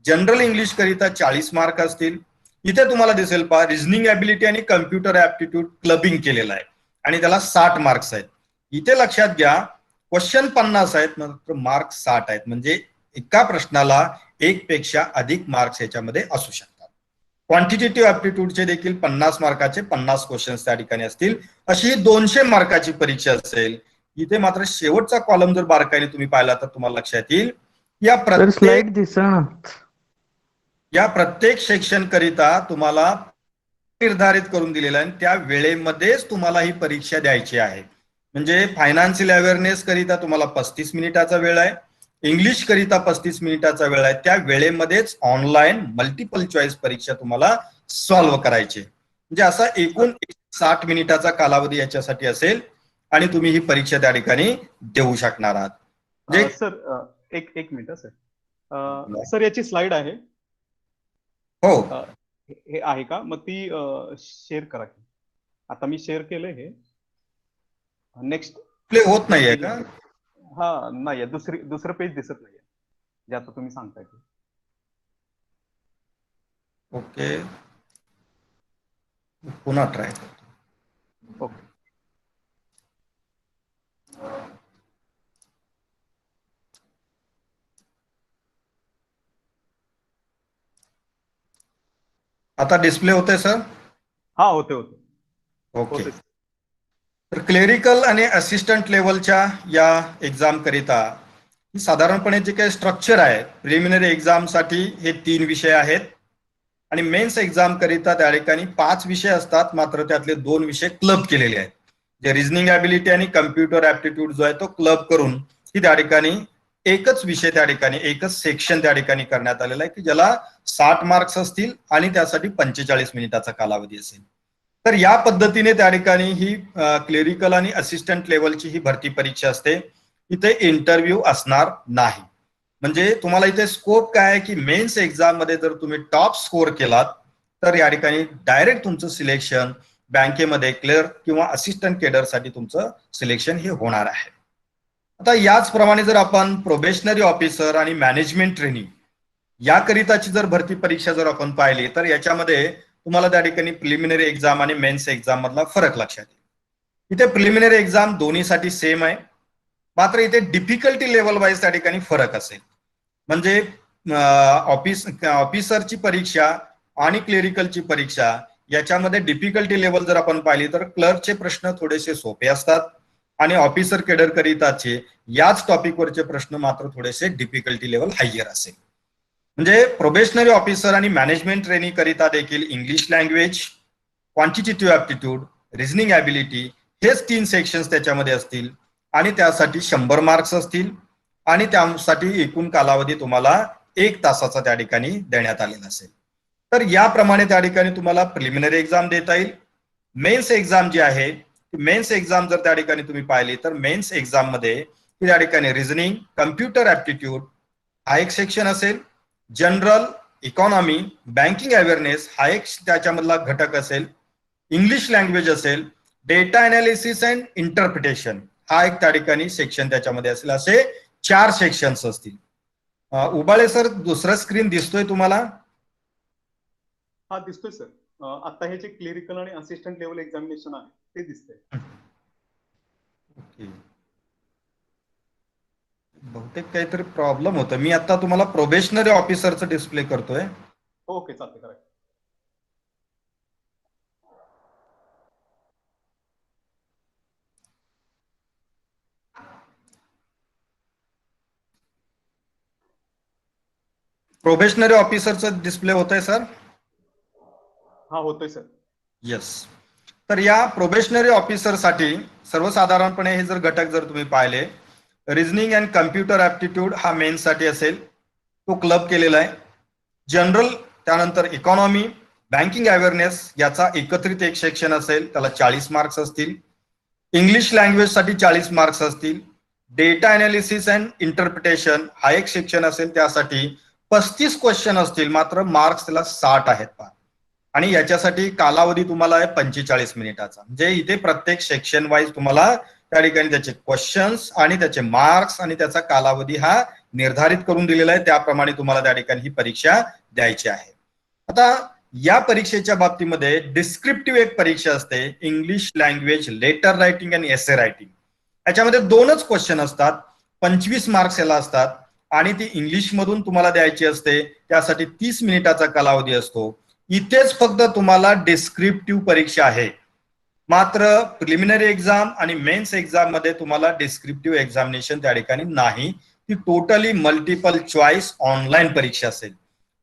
जनरल इंग्लिश करिता 40 मार्क असतील. इथे तुम्हाला दिसेल रिझनिंग ॲबिलिटी आणि कम्प्युटर ऍप्टिट्यूड क्लबिंग केलेलं आहे आणि त्याला 60 मार्क्स आहेत. इथे लक्षात घ्या क्वेश्चन 50 आहेत मात्र मार्क्स 60 आहेत. म्हणजे एका प्रश्नाला 1 पेक्षा अधिक मार्क्स याच्यामध्ये असू शकतात. क्वांटिटेटिव्ह ऍप्टिट्यूडचे देखील 50 मार्काचे 50 क्वेश्चन्स त्या ठिकाणी असतील. अशी 200 मार्काची परीक्षा असेल. इथे मात्र शेवटचा कॉलम जर बारकाईने तुम्ही पाहिला तर तुम्हाला लक्षात येईल या प्रत्येक सेक्शन करिता तुम्हाला निर्धारित करून दिलेला आहे. त्या वेळेमध्येच तुम्हाला ही परीक्षा द्यायची आहे. म्हणजे फायनान्शियल अवेअरनेस करिता तुम्हाला 35 मिनिटाचा वेळ आहे. इंग्लिश करिता 35 मिनिटाचा वेळ आहे. त्या वेळेमध्येच ऑनलाईन मल्टिपल चॉईस परीक्षा तुम्हाला सॉल्व्ह करायची. म्हणजे असा एकूण 60 मिनिटाचा कालावधी याच्यासाठी असेल आणि तुम्ही ही परीक्षा त्या ठिकाणी देऊ शकणार आहात. सर एक मिनिट सर याची स्लाइड आहे. हो हे आहे का? मग ती शेअर करा. आता मी शेअर केलंय. हे नेक्स्ट प्ले होत नाहीये का? हा नाहीये. दुसरं पेज दिसत नाहीये जे आता तुम्ही सांगताय. ओके पुन्हा ट्राय करतो. ओके आता डिस्प्ले होते सर? हा होते. ओके. तर क्लेरिकल आणि असिस्टंट लेवलच्या या एक्झाम करिता साधारणपणे जे काही स्ट्रक्चर आहे प्रिलिमिनरी एक्झाम साठी हे 3 विषय आहेत आणि मेन्स एक्झाम करिता त्या ठिकाणी 5 विषय असतात. मात्र त्यातले 2 विषय क्लब केलेले आहेत. जे रिझनिंग ॲबिलिटी आणि कम्प्युटर ऍप्टिट्यूड जो आहे तो क्लब करून ही त्या ठिकाणी एकच विषय त्या ठिकाणी एकच सेक्शन त्या ठिकाणी करण्यात आलेला आहे की ज्याला 60 मार्क्स असतील आणि त्यासाठी 45 मिनिटाचा कालावधी असेल. तर या पद्धतीने त्या ठिकाणी ही क्लेरिकल आणि असिस्टंट लेवलची ही भरती परीक्षा असते. इथे इंटरव्ह्यू असणार नाही. म्हणजे तुम्हाला इथे स्कोप काय आहे की मेन्स एक्झाम मध्ये जर तुम्ही टॉप स्कोर केलात तर या ठिकाणी डायरेक्ट तुमचं सिलेक्शन बँकेमध्ये क्लर्क किंवा असिस्टंट केडरसाठी तुमचं सिलेक्शन हे होणार आहे. आता याचप्रमाणे जर आपण प्रोबेशनरी ऑफिसर आणि मॅनेजमेंट ट्रेनिंग याकरिताची जर भरती परीक्षा जर आपण पाहिली तर याच्यामध्ये तुम्हाला त्या ठिकाणी प्रिलिमिनरी एक्झाम आणि मेन्स एक्झाम मधला फरक लक्षात येईल. इथे प्रिलिमिनरी एक्झाम दोन्हीसाठी सेम आहे. मात्र इथे डिफिकल्टी लेवल वाईज त्या ठिकाणी फरक असेल. म्हणजे ऑफिसरची परीक्षा आणि क्लेरिकलची परीक्षा याच्यामध्ये डिफिकल्टी लेवल जर आपण पाहिली तर क्लर्कचे प्रश्न थोडेसे सोपे असतात आणि ऑफिसर केडर करिताचे याच टॉपिकवरचे प्रश्न मात्र थोडेसे डिफिकल्टी लेवल हायर असेल. म्हणजे प्रोबेशनरी ऑफिसर आणि मॅनेजमेंट ट्रेनिंग करिता देखील English language, quantitative aptitude, reasoning ability हेच 3 सेक्शन्स त्याच्यामध्ये असतील आणि त्यासाठी 100 मार्क्स असतील आणि त्यासाठी एकूण कालावधी तुम्हाला 1 तासाचा त्या ठिकाणी देण्यात आलेला असेल. तर याप्रमाणे त्या ठिकाणी तुम्हाला प्रिलिमिनरी एक्झाम देता येईल. मेन्स एक्झाम जी आहे, मेन्स एक्झाम जर त्या ठिकाणी तुम्ही पाहिली तर मेन्स एक्झाम मध्ये त्या ठिकाणी रिझनिंग, कम्प्युटर ऍप्टिट्यूड हा एक सेक्शन असेल, जनरल, इकॉनॉमी, बँकिंग अवेअरनेस हा एक त्याच्यामधला घटक असेल, इंग्लिश लँग्वेज असेल, डेटा अनालिसिस अँड इंटरप्रिटेशन हा एक त्या ठिकाणी सेक्शन त्याच्यामध्ये असेल. असे 4 सेक्शन्स असतील. उबाळे सर, दुसरा स्क्रीन दिसतोय तुम्हाला? हा दिसतोय सर. आता हे जे क्लिरिकल आणि असिस्टंट लेवल एक्झामिनेशन आहे ते दिसतंय. ओके, बहुतेक काहीतरी प्रॉब्लेम होता. मी आता तुम्हाला प्रोबेशनरी ऑफिसरचं डिस्प्ले करतोय. ओके, चालते करा. प्रोबेशनरी ऑफिसरचं डिस्प्ले होत आहे सर? हा होतोय सर. येस. तर या प्रोबेशनरी ऑफिसरसाठी सर्वसाधारणपणे हे जर घटक जर तुम्ही पाहिले, रिझनिंग अँड कम्प्युटर ऍप्टिट्यूड हा मेन्ससाठी असेल, तो क्लब केलेला आहे. जनरल, त्यानंतर इकॉनॉमी, बँकिंग अवेअरनेस याचा एकत्रित एक सेक्शन असेल, त्याला 40 मार्क्स असतील. इंग्लिश लँग्वेजसाठी 40 मार्क्स असतील. डेटा अनालिसिस अँड इंटरप्रिटेशन हा एक सेक्शन असेल, त्यासाठी 35 क्वेश्चन असतील, मात्र मार्क्स त्याला 60 आहेत. आणि याच्यासाठी कालावधी तुम्हाला आहे 45 मिनिटाचा. म्हणजे इथे प्रत्येक सेक्शन वाईज तुम्हाला त्या ठिकाणी त्याचे क्वेश्चन्स आणि त्याचे मार्क्स आणि त्याचा कालावधी हा निर्धारित करून दिलेला आहे. त्याप्रमाणे तुम्हाला त्या ठिकाणी ही परीक्षा द्यायची आहे. आता या परीक्षेच्या बाबतीमध्ये डिस्क्रिप्टिव्ह एक परीक्षा असते, इंग्लिश लँग्वेज लेटर रायटिंग आणि एसे रायटिंग. याच्यामध्ये 2च क्वेश्चन असतात, 25 मार्क्स याला असतात आणि ती इंग्लिश मधून तुम्हाला द्यायची असते. त्यासाठी 30 मिनिटाचा कालावधी असतो. इथेच फक्त तुम्हाला डिस्क्रिप्टिव्ह परीक्षा आहे, मात्र प्रिलिमिनरी एक्झाम आणि मेन्स एक्झाम मध्ये तुम्हाला डिस्क्रिप्टिव्ह एक्झामिनेशन त्या ठिकाणी नाही. ती टोटली मल्टिपल चॉईस ऑनलाईन परीक्षा असेल.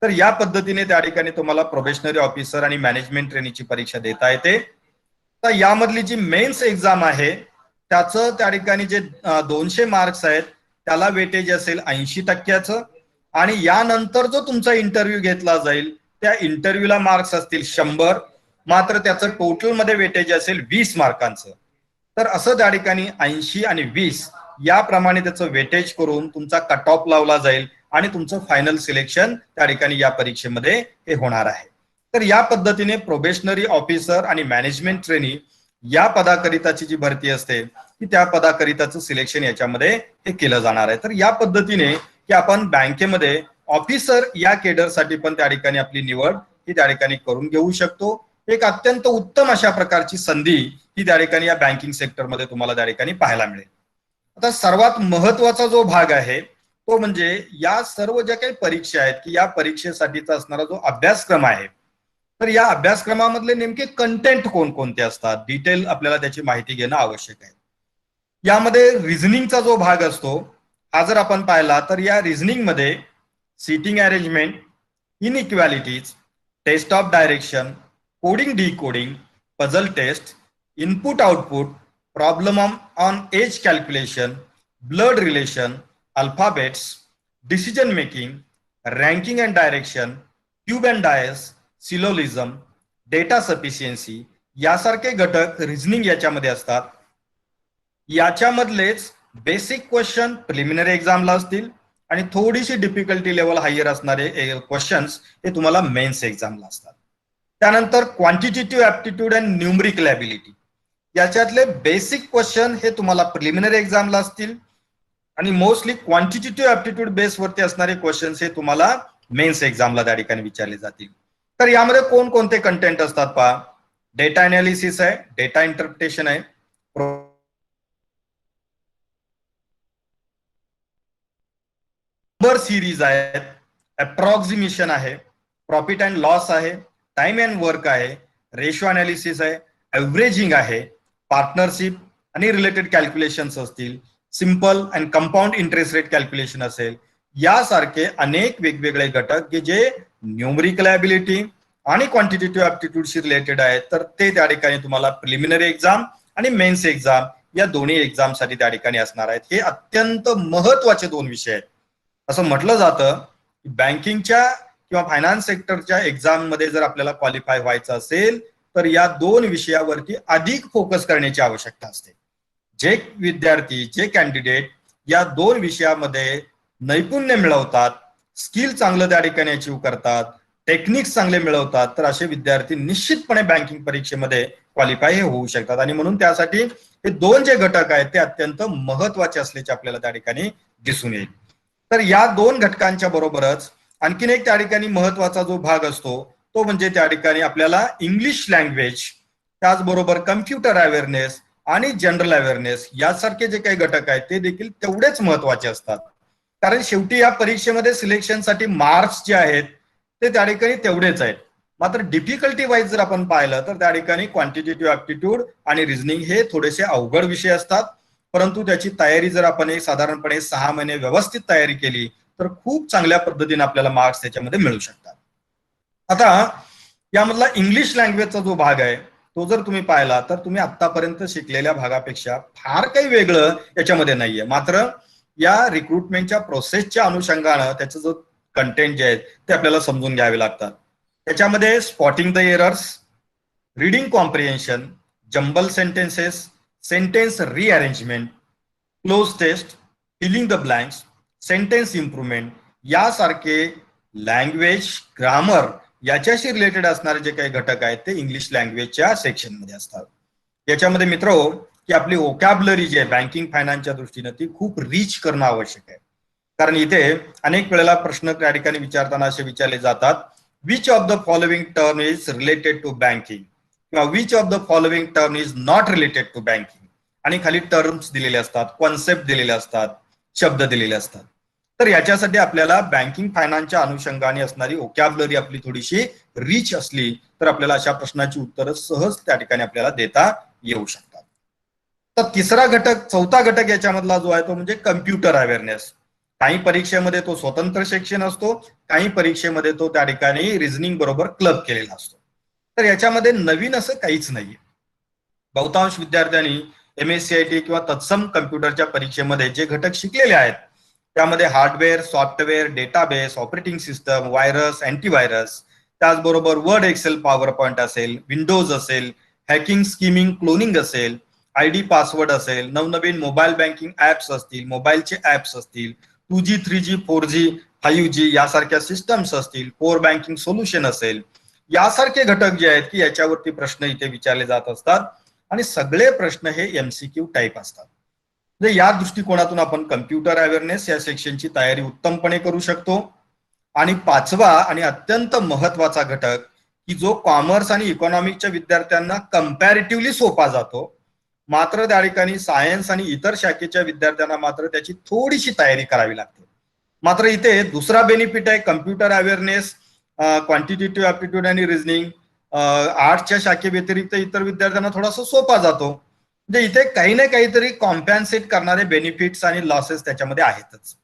तर या पद्धतीने त्या ठिकाणी तुम्हाला प्रोबेशनरी ऑफिसर आणि मॅनेजमेंट ट्रेनिंगची परीक्षा देता येते. तर यामधली जी मेन्स एक्झाम आहे त्याचं त्या ठिकाणी जे 200 मार्क्स आहेत त्याला वेटेज असेल 80% आणि यानंतर जो तुमचा इंटरव्ह्यू घेतला जाईल त्या इंटरव्ह्यूला मार्क्स असतील 100, मात्र त्याचं टोटल मध्ये वेटेज असेल 20 मार्कांचं. तर असं त्या ठिकाणी 80 आणि 20 याप्रमाणे त्याचं वेटेज करून तुमचा कट ऑफ लावला जाईल आणि तुमचं फायनल सिलेक्शन त्या ठिकाणी या परीक्षेमध्ये हे होणार आहे. तर या पद्धतीने प्रोबेशनरी ऑफिसर आणि मॅनेजमेंट ट्रेनी या पदाकरिताची जी भरती असते ती त्या पदाकरिताचं सिलेक्शन याच्यामध्ये हे केलं जाणार आहे. तर या पद्धतीने की आपण बँकेमध्ये ऑफिसर या केडरसाठी पण त्या ठिकाणी आपली निवड ही त्या ठिकाणी करून घेऊ शकतो. एक अत्यंत उत्तम अशा प्रकारची संधी ही त्या ठिकाणी या बँकिंग सेक्टरमध्ये तुम्हाला त्या ठिकाणी पाहायला मिळेल. आता सर्वात महत्वाचा जो भाग आहे तो म्हणजे या सर्व ज्या काही परीक्षा आहेत की या परीक्षेसाठीचा असणारा जो अभ्यासक्रम आहे, तर या अभ्यासक्रमामधले नेमके कंटेंट कोणकोणते असतात, डिटेल आपल्याला त्याची माहिती घेणं आवश्यक आहे. यामध्ये रिझनिंगचा जो भाग असतो हा जर आपण पाहिला तर या रिझनिंग मध्ये seating arrangement, inequalities, test of direction, coding decoding, puzzle test, input output, problem on age calculation, blood relation, alphabets, decision making, ranking and direction, cube and dice, syllogism, data sufficiency यासारखे घटक reasoning याच्यामध्ये असतात. याच्यामधलेच basic question preliminary एक्झामला असतील आणि थोडीशी difficulty level higher असणारे क्वेश्चन्स हे तुम्हाला मेन्स एक्झामला असतात. त्यानंतर quantitative aptitude and numerical ability याच्यातले बेसिक क्वेश्चन हे तुम्हाला प्रिलिमिनरी एक्झामला असतील आणि मोस्टली क्वांटिटेटिव्ह ऍप्टिट्यूड बेसवरती असणारे क्वेश्चन्स हे तुम्हाला मेन्स एक्झामला त्या ठिकाणी विचारले जातील. तर यामध्ये कोणकोणते कंटेंट असतात पहा, डेटा अनालिसिस आहे, डेटा इंटरप्रिटेशन आहे, नंबर सिरीज आहेत, अप्रॉक्सिमेशन आहे, प्रॉफिट अँड लॉस आहे, टाइम अँड वर्क आहे, रेशो अनालिसिस आहे, एव्हरेजिंग आहे, पार्टनरशिप आणि रिलेटेड कॅल्क्युलेशन्स असतील, simple and compound interest rate calculation असेल, यासारखे अनेक वेगवेगळे घटक की जे न्यूमरिकल ॲबिलिटी आणि क्वांटिटेटिव्ह ॲप्टिट्यूडशी रिलेटेड आहेत, तर ते त्या ठिकाणी तुम्हाला प्रिलिमिनरी एक्झाम आणि मेन्स एक्झाम या दोन्ही एक्झामसाठी त्या ठिकाणी असणार आहेत. हे अत्यंत महत्वाचे दोन विषय आहेत. असं म्हटलं जातं की बँकिंगच्या किंवा फायनान्स सेक्टरच्या एक्झाम मध्ये जर आपल्याला क्वालिफाय व्हायचं असेल तर या दोन विषयावरती अधिक फोकस करण्याची आवश्यकता असते. जे विद्यार्थी, जे कॅन्डिडेट या दोन विषयामध्ये नैपुण्य मिळवतात, स्किल चांगलं त्या ठिकाणी अचीव्ह करतात, टेक्निक्स चांगले मिळवतात, तर असे विद्यार्थी निश्चितपणे बँकिंग परीक्षेमध्ये क्वालिफाय हे होऊ शकतात. आणि म्हणून त्यासाठी हे दोन जे घटक आहेत ते अत्यंत महत्वाचे असल्याचे आपल्याला त्या ठिकाणी दिसून येईल. तर या दोन घटकांच्या बरोबरच आणखीन एक त्या ठिकाणी महत्वाचा जो भाग असतो तो म्हणजे त्या ठिकाणी आपल्याला इंग्लिश लँग्वेज, त्याचबरोबर कम्प्युटर अवेअरनेस आणि जनरल अवेअरनेस यासारखे जे काही घटक आहेत ते देखील तेवढेच महत्वाचे असतात. कारण शेवटी या परीक्षेमध्ये सिलेक्शनसाठी मार्क्स जे आहेत ते त्या ठिकाणी तेवढेच आहेत. मात्र डिफिकल्टी वाईज जर आपण पाहिलं तर त्या ठिकाणी क्वांटिटेटिव्ह ॲप्टिट्यूड आणि रिझनिंग हे थोडेसे अवघड विषय असतात. परंतु त्याची तयारी जर आपण साधारणपणे 6 महिने व्यवस्थित तयारी केली तर खूप चांगल्या पद्धतीने आपल्याला मार्क्स त्याच्यामध्ये मिळू शकतात. आता यामधला इंग्लिश लँग्वेजचा जो भाग आहे तो जर तुम्ही पाहिला तर तुम्ही आतापर्यंत शिकलेल्या भागापेक्षा फार काही वेगळं याच्यामध्ये नाहीये. मात्र या रिक्रुटमेंटच्या प्रोसेसच्या अनुषंगानं त्याचं जो कंटेंट जे आहे ते आपल्याला समजून घ्यावे लागतात. त्याच्यामध्ये spotting the errors, reading comprehension, jumble sentences, sentence rearrangement, cloze test, filling the blanks, sentence improvement यासारखे लँग्वेज, ग्रामर याच्याशी रिलेटेड असणारे जे काही घटक आहेत ते इंग्लिश लँग्वेजच्या सेक्शनमध्ये असतात. याच्यामध्ये मित्र की आपली वोकॅब्युलरी जी आहे बँकिंग फायनान्सच्या दृष्टीने ती खूप रिच करणं आवश्यक आहे. कारण इथे अनेक वेळेला प्रश्न त्या ठिकाणी विचारताना असे विचारले जातात, which of the following term is related to banking किंवा which of the following term is not related to banking, आणि खाली टर्म्स दिलेले असतात, कॉन्सेप्ट दिलेले असतात, शब्द दिलेले असतात. तर याच्यासाठी आपल्याला बँकिंग फायनान्सच्या अनुषंगाने असणारी वोकॅब्युलरी आपली थोडीशी रिच असली तर आपल्याला अशा प्रश्नाची उत्तरं सहज त्या ठिकाणी आपल्याला देता येऊ शकतात. तर तिसरा घटक, चौथा घटक याच्यामधला जो आहे तो म्हणजे कम्प्युटर अवेअरनेस. काही परीक्षेमध्ये तो स्वतंत्र सेक्शन असतो, काही परीक्षेमध्ये तो त्या ठिकाणी रिझनिंग बरोबर क्लब केलेला असतो. तर याच्यामध्ये नवीन असं काहीच नाहीये. बहुतांश विद्यार्थ्यांनी MSCIT किंवा तत्सम कम्प्युटरच्या परीक्षेमध्ये जे घटक शिकलेले आहेत त्यामध्ये hardware, software, database, operating system, virus, antivirus, त्याचबरोबर वर्ड, एक्सेल, पॉवर पॉइंट असेल, विंडोज असेल, हॅकिंग, स्कीमिंग, क्लोनिंग असेल, ID पासवर्ड असेल, नवनवीन मोबाईल बँकिंग ऍप्स असतील, मोबाईलचे ऍप्स असतील, 2G, 3G, 4G, 5G यासारख्या सिस्टम्स असतील, कोर बँकिंग सोल्युशन असेल, यासारखे घटक जे आहेत की याच्यावरती प्रश्न इथे विचारले जात असतात आणि सगळे प्रश्न हे MCQ टाईप असतात. म्हणजे या दृष्टिकोनातून आपण कम्प्युटर अवेअरनेस या सेक्शनची तयारी उत्तमपणे करू शकतो. आणि पाचवा आणि अत्यंत महत्वाचा घटक की जो कॉमर्स आणि इकॉनॉमिक्सच्या विद्यार्थ्यांना कम्पॅरेटिव्हली सोपा जातो, मात्र त्या ठिकाणी सायन्स आणि इतर शाखेच्या विद्यार्थ्यांना मात्र त्याची थोडीशी तयारी करावी लागते. मात्र इथे दुसरा बेनिफिट आहे कम्प्युटर अवेअरनेस, क्वांटिटेटिव्ह ॲप्टिट्यूड आणि रिझनिंग आर्ट्सच्या शाखे व्यतिरिक्त इतर विद्यार्थ्यांना थोडासा सोपा जातो. म्हणजे इथे काही ना काहीतरी कॉम्पॅन्सेट करणारे बेनिफिट्स आणि लॉसेस त्याच्यामध्ये आहेतच.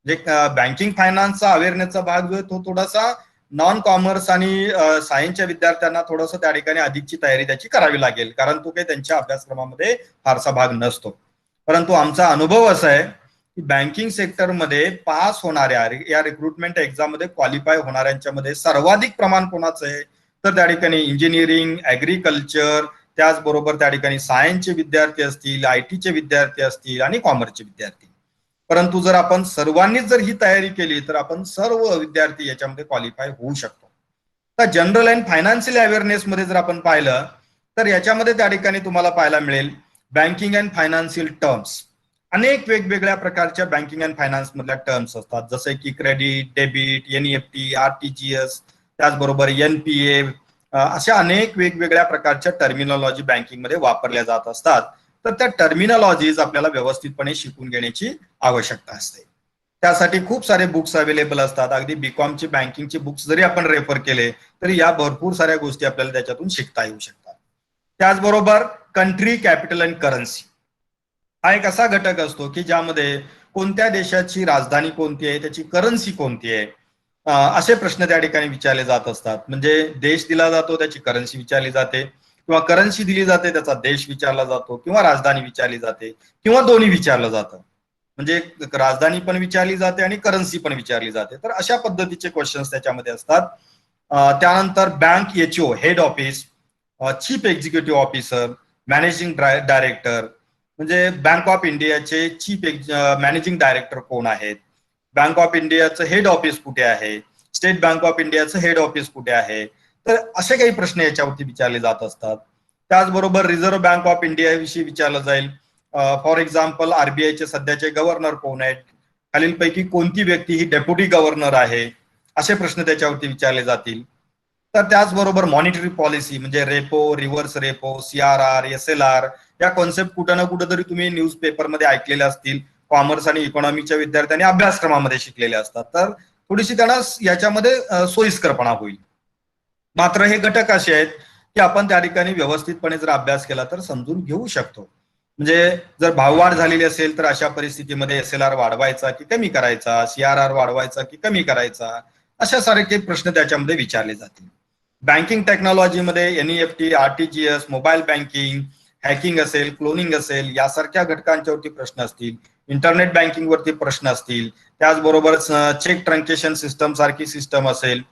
म्हणजे बँकिंग फायनान्सचा अवेअरनेसचा भाग जो आहे तो थोडासा नॉन कॉमर्स आणि सायन्सच्या विद्यार्थ्यांना थोडंसं त्या ठिकाणी अधिकची तयारी त्याची करावी लागेल, कारण तो काही त्यांच्या अभ्यासक्रमामध्ये फारसा भाग नसतो. परंतु आमचा अनुभव असा आहे की बँकिंग सेक्टरमध्ये पास होणाऱ्या या रिक्रुटमेंट एक्झाम मध्ये क्वालिफाय होणाऱ्यांच्या मध्ये सर्वाधिक प्रमाण कोणाचं आहे तर त्या ठिकाणी इंजिनिअरिंग, ऍग्रिकल्चर, त्याचबरोबर त्या ठिकाणी सायन्सचे विद्यार्थी असतील, IT चे विद्यार्थी असतील आणि कॉमर्सचे विद्यार्थी. परंतु जर आपण सर्वांनीच जर ही तयारी केली तर आपण सर्व विद्यार्थी याच्यामध्ये क्वालिफाय होऊ शकतो. तर जनरल अँड फायनान्शियल अवेअरनेस मध्ये जर आपण पाहिलं तर याच्यामध्ये त्या ठिकाणी तुम्हाला पाहायला मिळेल बँकिंग अँड फायनान्शियल टर्म्स. अनेक वेगवेगळ्या प्रकारच्या बँकिंग अँड फायनान्स मधल्या टर्म्स असतात, जसे की क्रेडिट, डेबिट, NEFT, RTGS, त्याचबरोबर NPA, अशा अनेक वेगवेगळ्या प्रकारच्या टर्मिनॉलॉजी बँकिंगमध्ये वापरल्या जात असतात. तर त्या टर्मिनॉलॉजीज आपल्याला व्यवस्थितपणे शिकून घेण्याची आवश्यकता असते. त्यासाठी खूप सारे बुक्स अवेलेबल असतात. अगदी बीकॉमचे बँकिंगचे बुक्स जरी आपण रेफर केले तरी या भरपूर साऱ्या गोष्टी आपल्याला त्याच्यातून शिकता येऊ शकतात. त्याचबरोबर कंट्री, कॅपिटल अँड करन्सी हा एक असा घटक असतो की ज्यामध्ये कोणत्या देशाची राजधानी कोणती आहे, त्याची करन्सी कोणती आहे, असे प्रश्न त्या ठिकाणी विचारले जात असतात. म्हणजे देश दिला जातो, त्याची करन्सी विचारली जाते, किंवा करन्सी दिली जाते, त्याचा देश विचारला जातो, किंवा राजधानी विचारली जाते, किंवा दोन्ही विचारलं जातं. म्हणजे राजधानी पण विचारली जाते आणि करन्सी पण विचारली जाते. तर अशा पद्धतीचे क्वेश्चन्स त्याच्यामध्ये असतात. त्यानंतर bank HO, head office, chief executive officer, managing director, म्हणजे बँक ऑफ इंडियाचे चीफ मॅनेजिंग डायरेक्टर कोण आहेत, बँक ऑफ इंडियाचं हेड ऑफिस कुठे आहे, स्टेट बँक ऑफ इंडियाचं हेड ऑफिस कुठे आहे. तर असे काही प्रश्न याच्यावरती विचारले जात असतात. त्याचबरोबर रिझर्व्ह बँक ऑफ इंडिया विषयी विचारलं जाईल. फॉर एक्झाम्पल आरबीआयचे सध्याचे गव्हर्नर कोण आहेत, खालीलपैकी कोणती व्यक्ती ही डेप्युटी गव्हर्नर आहे, असे प्रश्न त्याच्यावरती विचारले जातील. तर त्याचबरोबर मॉनिटरी पॉलिसी म्हणजे repo, reverse repo, CRR, SLR या कॉन्सेप्ट कुठं ना कुठं तरी तुम्ही न्यूज पेपरमध्ये ऐकलेले असतील, कॉमर्स आणि इकॉनॉमीच्या विद्यार्थ्यांनी अभ्यासक्रमामध्ये शिकलेले असतात. तर थोडीशी त्यांना याच्यामध्ये सोयीस्करपणा होईल. मात्र हे घटक असे आहेत की आपण त्या ठिकाणी व्यवस्थितपणे जर अभ्यास केला तर समजून घेऊ शकतो. म्हणजे जर भाववाढ झालेली असेल तर अशा परिस्थितीमध्ये एसएलआर वाढवायचा की कमी करायचा, सीआरआर वाढवायचा की कमी करायचा, अशा सारखे प्रश्न त्याच्यामध्ये विचारले जातील. बँकिंग टेक्नॉलॉजीमध्ये NEFT, RTGS, mobile banking, hacking असेल, क्लोनिंग असेल, यासारख्या घटकांच्यावरती प्रश्न असतील. इंटरनेट बँकिंग वरती प्रश्न असतील. त्याचबरोबर चेक ट्रंकेशन सिस्टम सारखी सिस्टम असेल.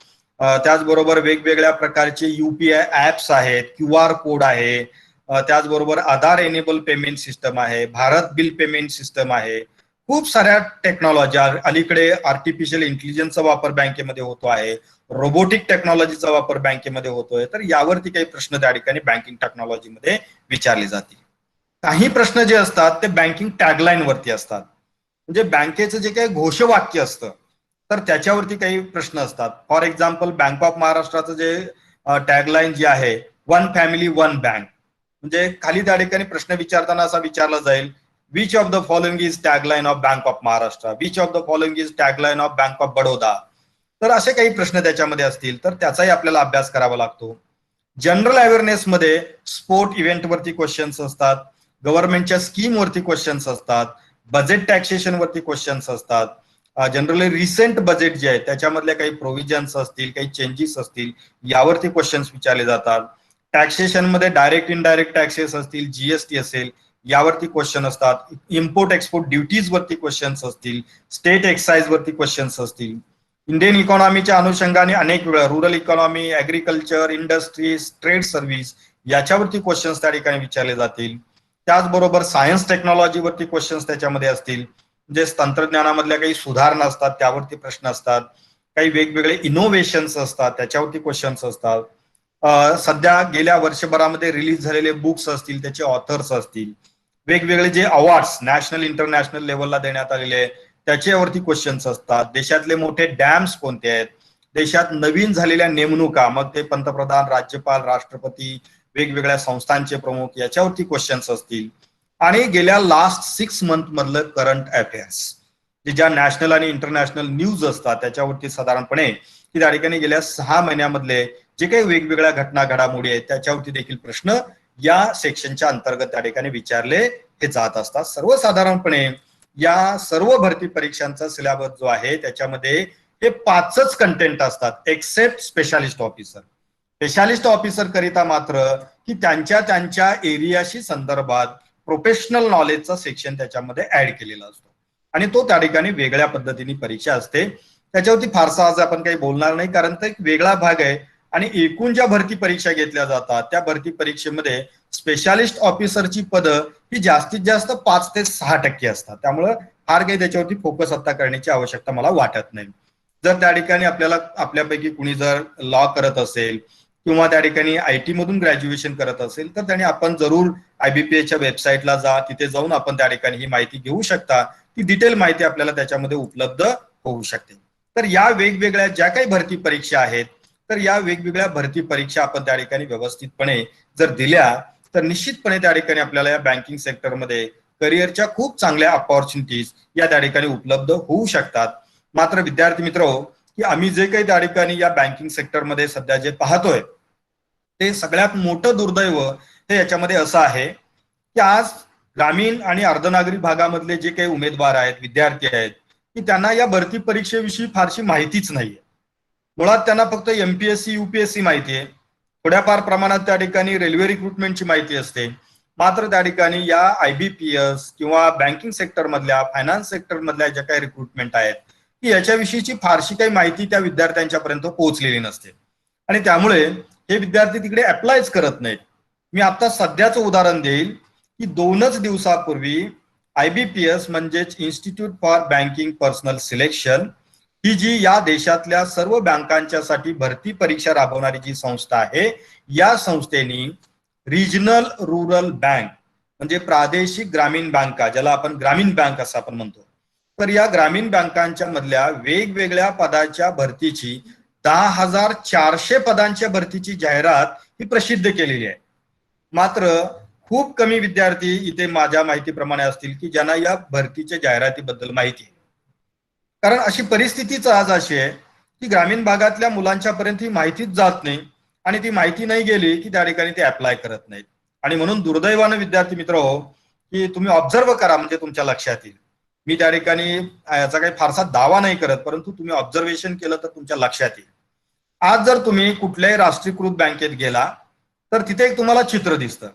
त्याचबरोबर वेगवेगळ्या प्रकारचे युपीआय ऍप्स आहेत, क्यूआर कोड आहे, त्याचबरोबर आधार एनेबल पेमेंट सिस्टम आहे, भारत बिल पेमेंट सिस्टम आहे. खूप साऱ्या टेक्नॉलॉजी, अलीकडे आर्टिफिशियल इंटेलिजन्सचा वापर बँकेमध्ये होतो आहे, रोबोटिक टेक्नॉलॉजीचा वापर बँकेमध्ये होतोय. तर यावरती काही प्रश्न त्या ठिकाणी बँकिंग टेक्नॉलॉजीमध्ये विचारले जातील. काही प्रश्न जे असतात ते बँकिंग टॅगलाईन वरती असतात. म्हणजे बँकेचं जे काही घोषवाक्य असतं तर त्याच्यावरती काही प्रश्न असतात. फॉर एक्झाम्पल बँक ऑफ महाराष्ट्राचं जे टॅगलाईन जे आहे, वन फॅमिली वन बँक, म्हणजे खाली त्या ठिकाणी प्रश्न विचारताना असा विचारला जाईल, which of the following is tagline of bank of Maharashtra, which of the following is tagline of bank of Baroda. तर असे काही प्रश्न त्याच्यामध्ये असतील तर त्याचाही आपल्याला अभ्यास करावा लागतो. जनरल अवेअरनेस मध्ये स्पोर्ट इव्हेंट वरती क्वेश्चन्स असतात, गव्हर्नमेंटच्या स्कीम वरती क्वेश्चन्स असतात, बजेट टॅक्सेशन वरती क्वेश्चन्स असतात. जनरली रिसेंट बजेट जे आहे त्याच्यामधल्या काही प्रोव्हिजन्स असतील, काही चेंजेस असतील, यावरती क्वेश्चन्स विचारले जातात. टॅक्सेशन मध्ये डायरेक्ट इनडायरेक्ट टॅक्सेस असतील, जीएसटी असेल, यावरती क्वेश्चन असतात. इम्पोर्ट एक्सपोर्ट ड्युटीज वरती क्वेश्चन्स असतील, स्टेट एक्साइज वरती क्वेश्चन्स असतील. इंडियन इकॉनॉमीच्या अनुषंगाने अनेक वेळा rural economy, agriculture, industries, trade service याच्यावरती क्वेश्चन्स त्या ठिकाणी विचारले जातील. त्याचबरोबर सायन्स टेक्नॉलॉजीवरती क्वेश्चन्स त्याच्यामध्ये असतील. म्हणजे तंत्रज्ञानामधल्या काही सुधारणा असतात त्यावरती प्रश्न असतात. काही वेगवेगळे इनोव्हेशन्स असतात त्याच्यावरती क्वेश्चन्स असतात. सध्या गेल्या वर्षभरामध्ये रिलीज झालेले बुक्स असतील, त्याचे ऑथर्स असतील, वेगवेगळे जे अवॉर्ड्स नॅशनल इंटरनॅशनल लेवलला देण्यात आलेले त्याच्यावरती क्वेश्चन्स असतात. देशातले मोठे डॅम्स कोणते आहेत, देशात नवीन झालेल्या नेमणुका, मग ते पंतप्रधान, राज्यपाल, राष्ट्रपती, वेगवेगळ्या संस्थांचे प्रमुख, याच्यावरती क्वेश्चन्स असतील. आणि गेल्या लास्ट 6 मंथ मधलं करंट अफेअर्स, ज्या नॅशनल आणि इंटरनॅशनल न्यूज असतात त्याच्यावरती साधारणपणे की त्या ठिकाणी गेल्या 6 महिन्यामधले जे काही वेगवेगळ्या घटना घडामोडी आहेत त्याच्यावरती देखील प्रश्न या सेक्शनच्या अंतर्गत त्या ठिकाणी विचारले हे जात असतात. सर्वसाधारणपणे या सर्व भरती परीक्षांचा सिलेबस जो आहे त्याच्यामध्ये हे 5च कंटेंट असतात, except specialist officer. Specialist officer करिता मात्र की त्यांच्या एरियाशी संदर्भात प्रोफेशनल नॉलेजचा सेक्शन त्याच्यामध्ये ऍड केलेला असतो आणि तो त्या ठिकाणी वेगळ्या पद्धतीने परीक्षा असते. त्याच्यावरती फारसा आज आपण काही बोलणार नाही कारण तो एक वेगळा भाग आहे. आणि एकूण ज्या भरती परीक्षा घेतल्या जातात त्या भरती परीक्षेमध्ये स्पेशालिस्ट ऑफिसरची पदं ही जास्तीत जास्त 5 ते 6% असतात. त्यामुळं फार काही त्याच्यावरती फोकस आता करण्याची आवश्यकता मला वाटत नाही. जर त्या ठिकाणी आपल्याला आपल्यापैकी कुणी जर लॉ करत असेल किंवा त्या ठिकाणी आयटी मधून ग्रॅज्युएशन करत असेल तर त्याने आपण जरूर आयबीपीएसच्या वेबसाईटला जा, तिथे जाऊन आपण त्या ठिकाणी ही माहिती घेऊ शकता. ती डिटेल माहिती आपल्याला त्याच्यामध्ये उपलब्ध होऊ शकते. तर या वेगवेगळ्या ज्या काही भरती परीक्षा आहेत तर या वेगवेगळ्या भरती परीक्षा आपण त्या ठिकाणी व्यवस्थितपणे जर दिल्या तर निश्चितपणे त्या ठिकाणी आपल्याला या बँकिंग सेक्टरमध्ये करिअरच्या खूप चांगल्या अपॉर्च्युनिटीज त्या ठिकाणी उपलब्ध होऊ शकतात. मात्र विद्यार्थी मित्र की आम्ही जे काही त्या ठिकाणी या बँकिंग सेक्टरमध्ये सध्या जे पाहतोय ते सगळ्यात मोठं दुर्दैव हे याच्यामध्ये असं आहे की आज ग्रामीण आणि अर्धनागरी भागामधले जे काही उमेदवार आहेत, विद्यार्थी आहेत, की त्यांना या भरती परीक्षेविषयी फारशी माहितीच नाहीये. मुळात त्यांना फक्त एमपीएससी युपीएससी माहिती आहे, थोड्याफार प्रमाणात त्या ठिकाणी रेल्वे रिक्रुटमेंटची माहिती असते. मात्र त्या ठिकाणी या आयबीपीएस किंवा बँकिंग सेक्टर मधल्या, फायनान्स सेक्टर मधल्या ज्या काही रिक्रुटमेंट आहेत की याच्याविषयीची फारशी काही माहिती त्या विद्यार्थ्यांच्या पर्यंत पोहोचलेली नसते आणि त्यामुळे हे विद्यार्थी तिकडे अप्लायच करत नाहीत. मी आता सध्याचं उदाहरण देईल की 2च दिवसापूर्वी आयबीपीएस म्हणजेच institute for banking personnel selection ही जी या देशातल्या सर्व बँकांच्यासाठी भरती परीक्षा राबवणारी जी संस्था आहे, या संस्थेने रिजनल रूरल बँक म्हणजे प्रादेशिक ग्रामीण बँका, ज्याला आपण ग्रामीण बँक असं आपण म्हणतो, तर या ग्रामीण बँकांच्या मधल्या वेगवेगळ्या पदाच्या भरतीची 10,400 पदांच्या भरतीची जाहिरात ही प्रसिद्ध केलेली आहे. मात्र खूप कमी विद्यार्थी इथे माझ्या माहितीप्रमाणे असतील की ज्यांना या भरतीच्या जाहिरातीबद्दल माहिती आहे. कारण अशी परिस्थितीच आज अशी आहे की ग्रामीण भागातल्या मुलांच्या पर्यंत ही माहितीच जात नाही आणि ती माहिती नाही गेली की त्या ठिकाणी ते अप्लाय करत नाहीत. आणि म्हणून दुर्दैवानं विद्यार्थी मित्र हो की तुम्ही ऑब्झर्व करा, म्हणजे तुमच्या लक्षात येईल. मी त्या ठिकाणी याचा काही फारसा दावा नाही करत, परंतु तुम्ही ऑब्झर्वेशन केलं तर तुमच्या लक्षात येईल. आज जर तुम्ही कुठल्याही राष्ट्रीयकृत बँकेत गेला तर तिथे एक तुम्हाला चित्र दिसतं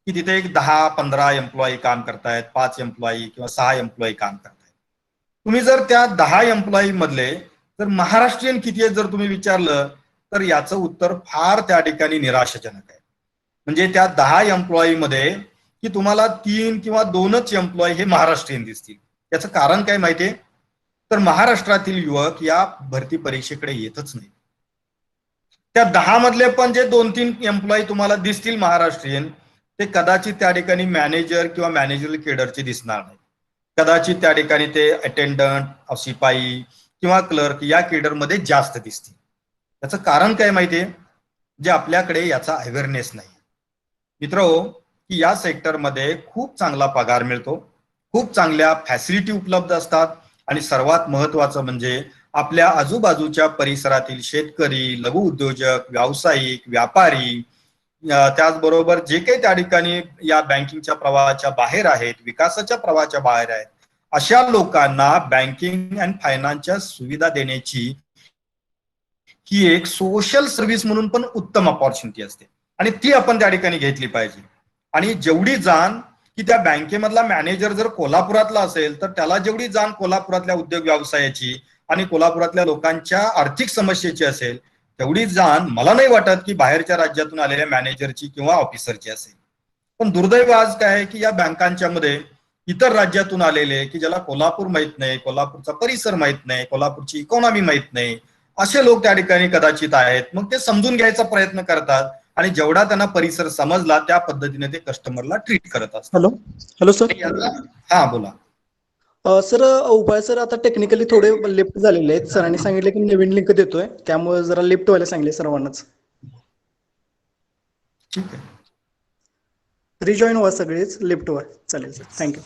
की तिथे एक 10-15 एम्प्लॉई काम करतायत, 5 एम्प्लॉई किंवा 6 एम्प्लॉई काम करतायत. तुम्ही जर त्या 10 एम्प्लॉई मधले जर महाराष्ट्रीयन किती आहेत जर तुम्ही विचारलं तर याचं उत्तर फार त्या ठिकाणी निराशाजनक आहे. म्हणजे त्या 10 एम्प्लॉई मध्ये की तुम्हाला 3 किंवा 2च एम्प्लॉई हे महाराष्ट्रीयन दिसतील. याचं कारण काय माहितीये? तर महाराष्ट्रातील युवक या भरती परीक्षेकडे येतच नाही. त्या 10 मधले पण जे 2-3 एम्प्लॉई तुम्हाला दिसतील महाराष्ट्रीयन, ते कदाचित त्या ठिकाणी मॅनेजर किंवा मॅनेजरल केडरचे दिसणार नाही. कदाचित त्या ठिकाणी ते अटेंडंट, शिपाई किंवा क्लर्क या केडरमध्ये जास्त दिसतील. त्याचं कारण काय माहितीये? जे आपल्याकडे याचा अवेअरनेस नाही. मित्र की या सेक्टरमध्ये खूप चांगला पगार मिळतो, खूप चांगल्या फॅसिलिटी उपलब्ध असतात आणि सर्वात महत्वाचं म्हणजे आपल्या आजूबाजूच्या परिसरातील शेतकरी, लघु उद्योजक, व्यावसायिक, व्यापारी, त्याचबरोबर जे काही त्या ठिकाणी या बँकिंगच्या प्रवाहाच्या बाहेर आहेत, विकासाच्या प्रवाहाच्या बाहेर आहेत, अशा लोकांना बँकिंग अँड फायनान्सच्या सुविधा देण्याची ही एक सोशल सर्व्हिस म्हणून पण उत्तम अपॉर्च्युनिटी असते आणि ती आपण त्या ठिकाणी घेतली पाहिजे. आणि जेवढी जाण की त्या बँकेमधला मॅनेजर जर कोल्हापुरातला असेल तर त्याला जेवढी जाण कोल्हापुरातल्या उद्योग व्यवसायाची आणि कोल्हापुरातल्या लोकांच्या आर्थिक समस्येची असेल, तेवढी जाण मला नाही वाटत की बाहेरच्या राज्यातून आलेल्या मॅनेजरची किंवा ऑफिसरची असेल. पण दुर्दैव आज काय आहे की या बँकांच्या मध्ये इतर राज्यातून आलेले की ज्याला कोल्हापूर माहित नाही, कोल्हापूरचा परिसर माहित नाही, कोल्हापूरची इकॉनॉमी माहित नाही, असे लोक त्या ठिकाणी कदाचित आहेत. मग ते समजून घ्यायचा प्रयत्न करतात आणि जेवढा त्यांना परिसर समजला त्या पद्धतीने ते कस्टमरला ट्रीट करत असतात. Hello hello sir. हा बोला. सर उपाय सर आता टेक्निकली थोडे लिफ्ट झालेले आहेत. सरांनी सांगितले की नवीन लिंक देतोय, त्यामुळे जरा लिफ्ट व्हायला सांगितले सर्वांनाच. ठीक आहे. रिजॉईन व्हा सगळेच, लिफ्ट व्हा. चालेल सर, थँक्यू.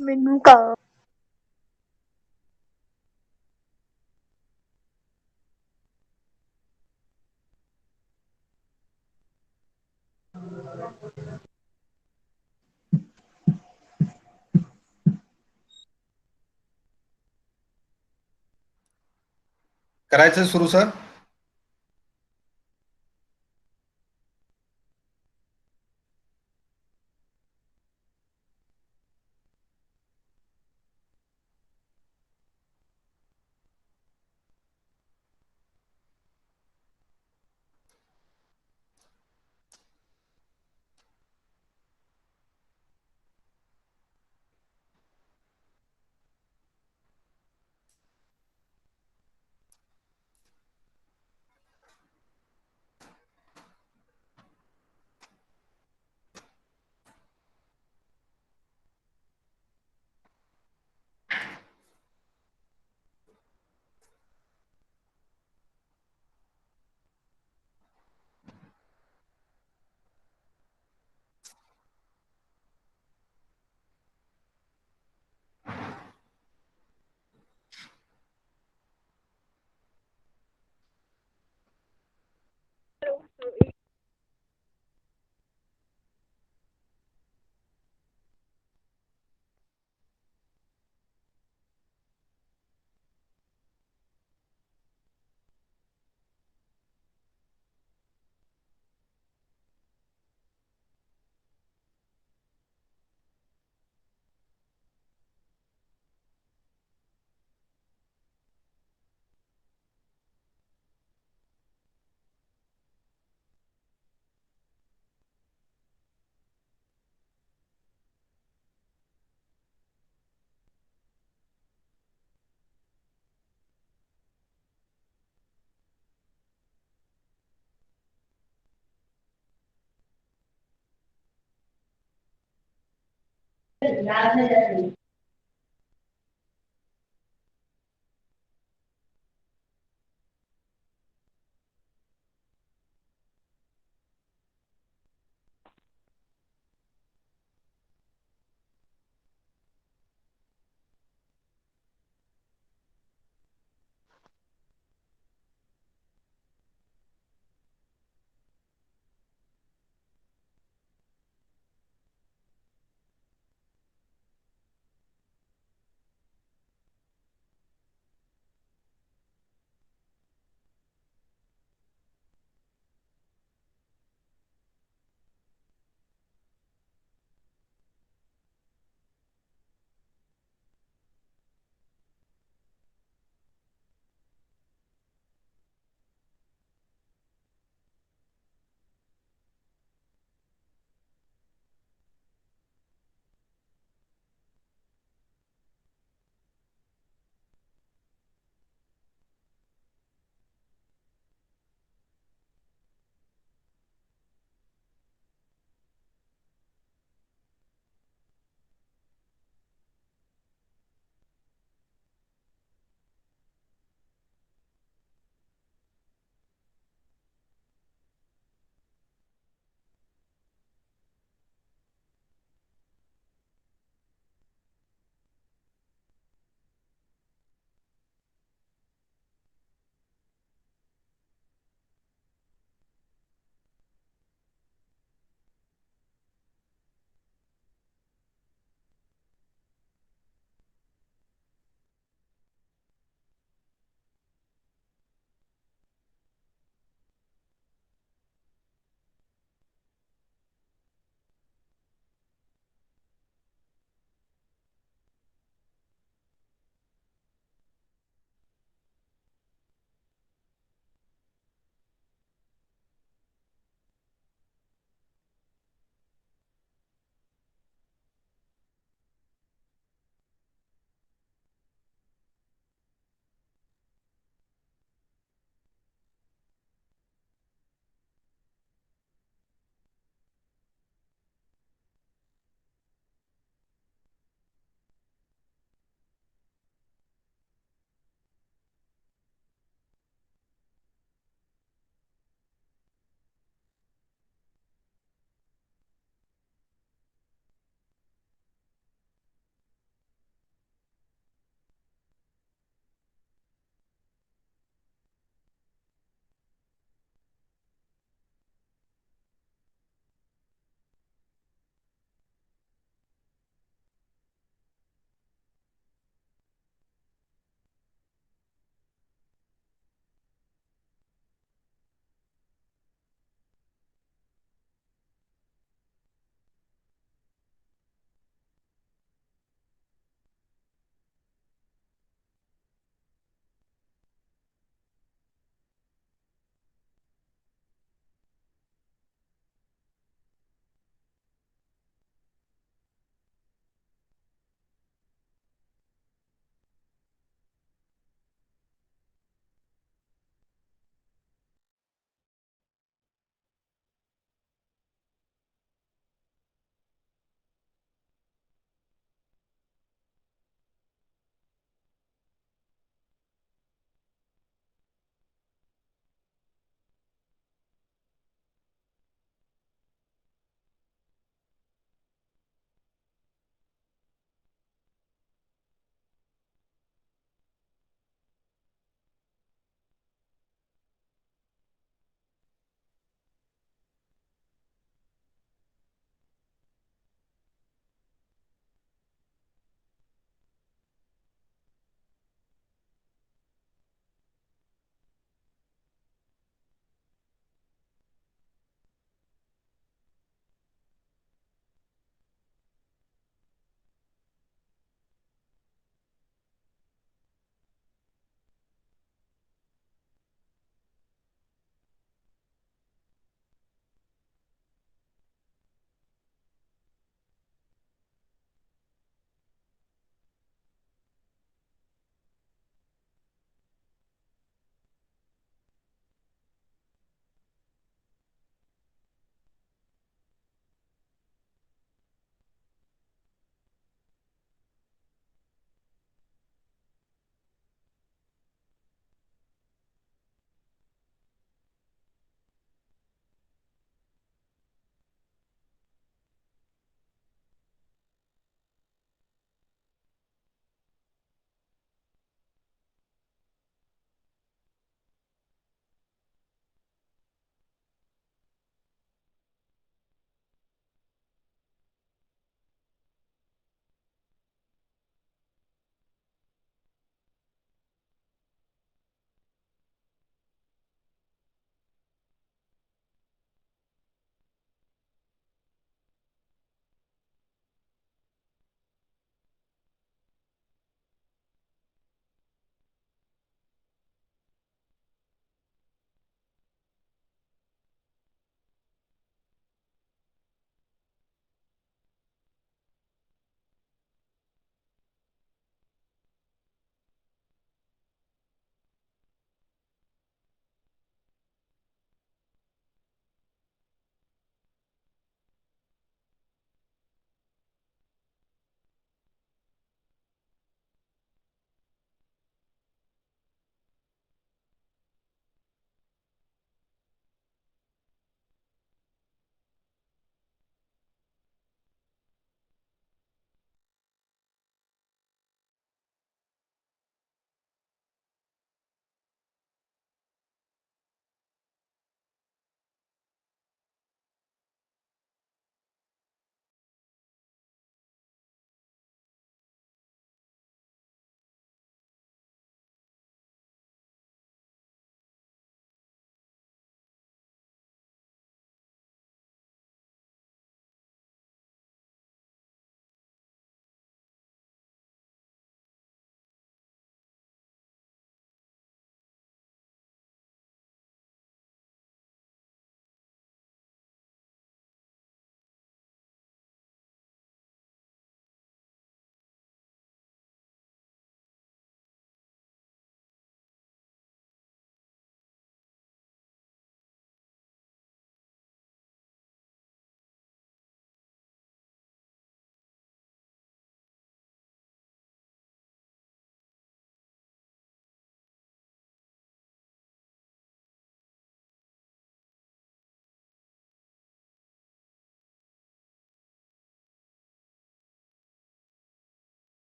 ਮੈਨੂੰ का करायचं सुरू सर?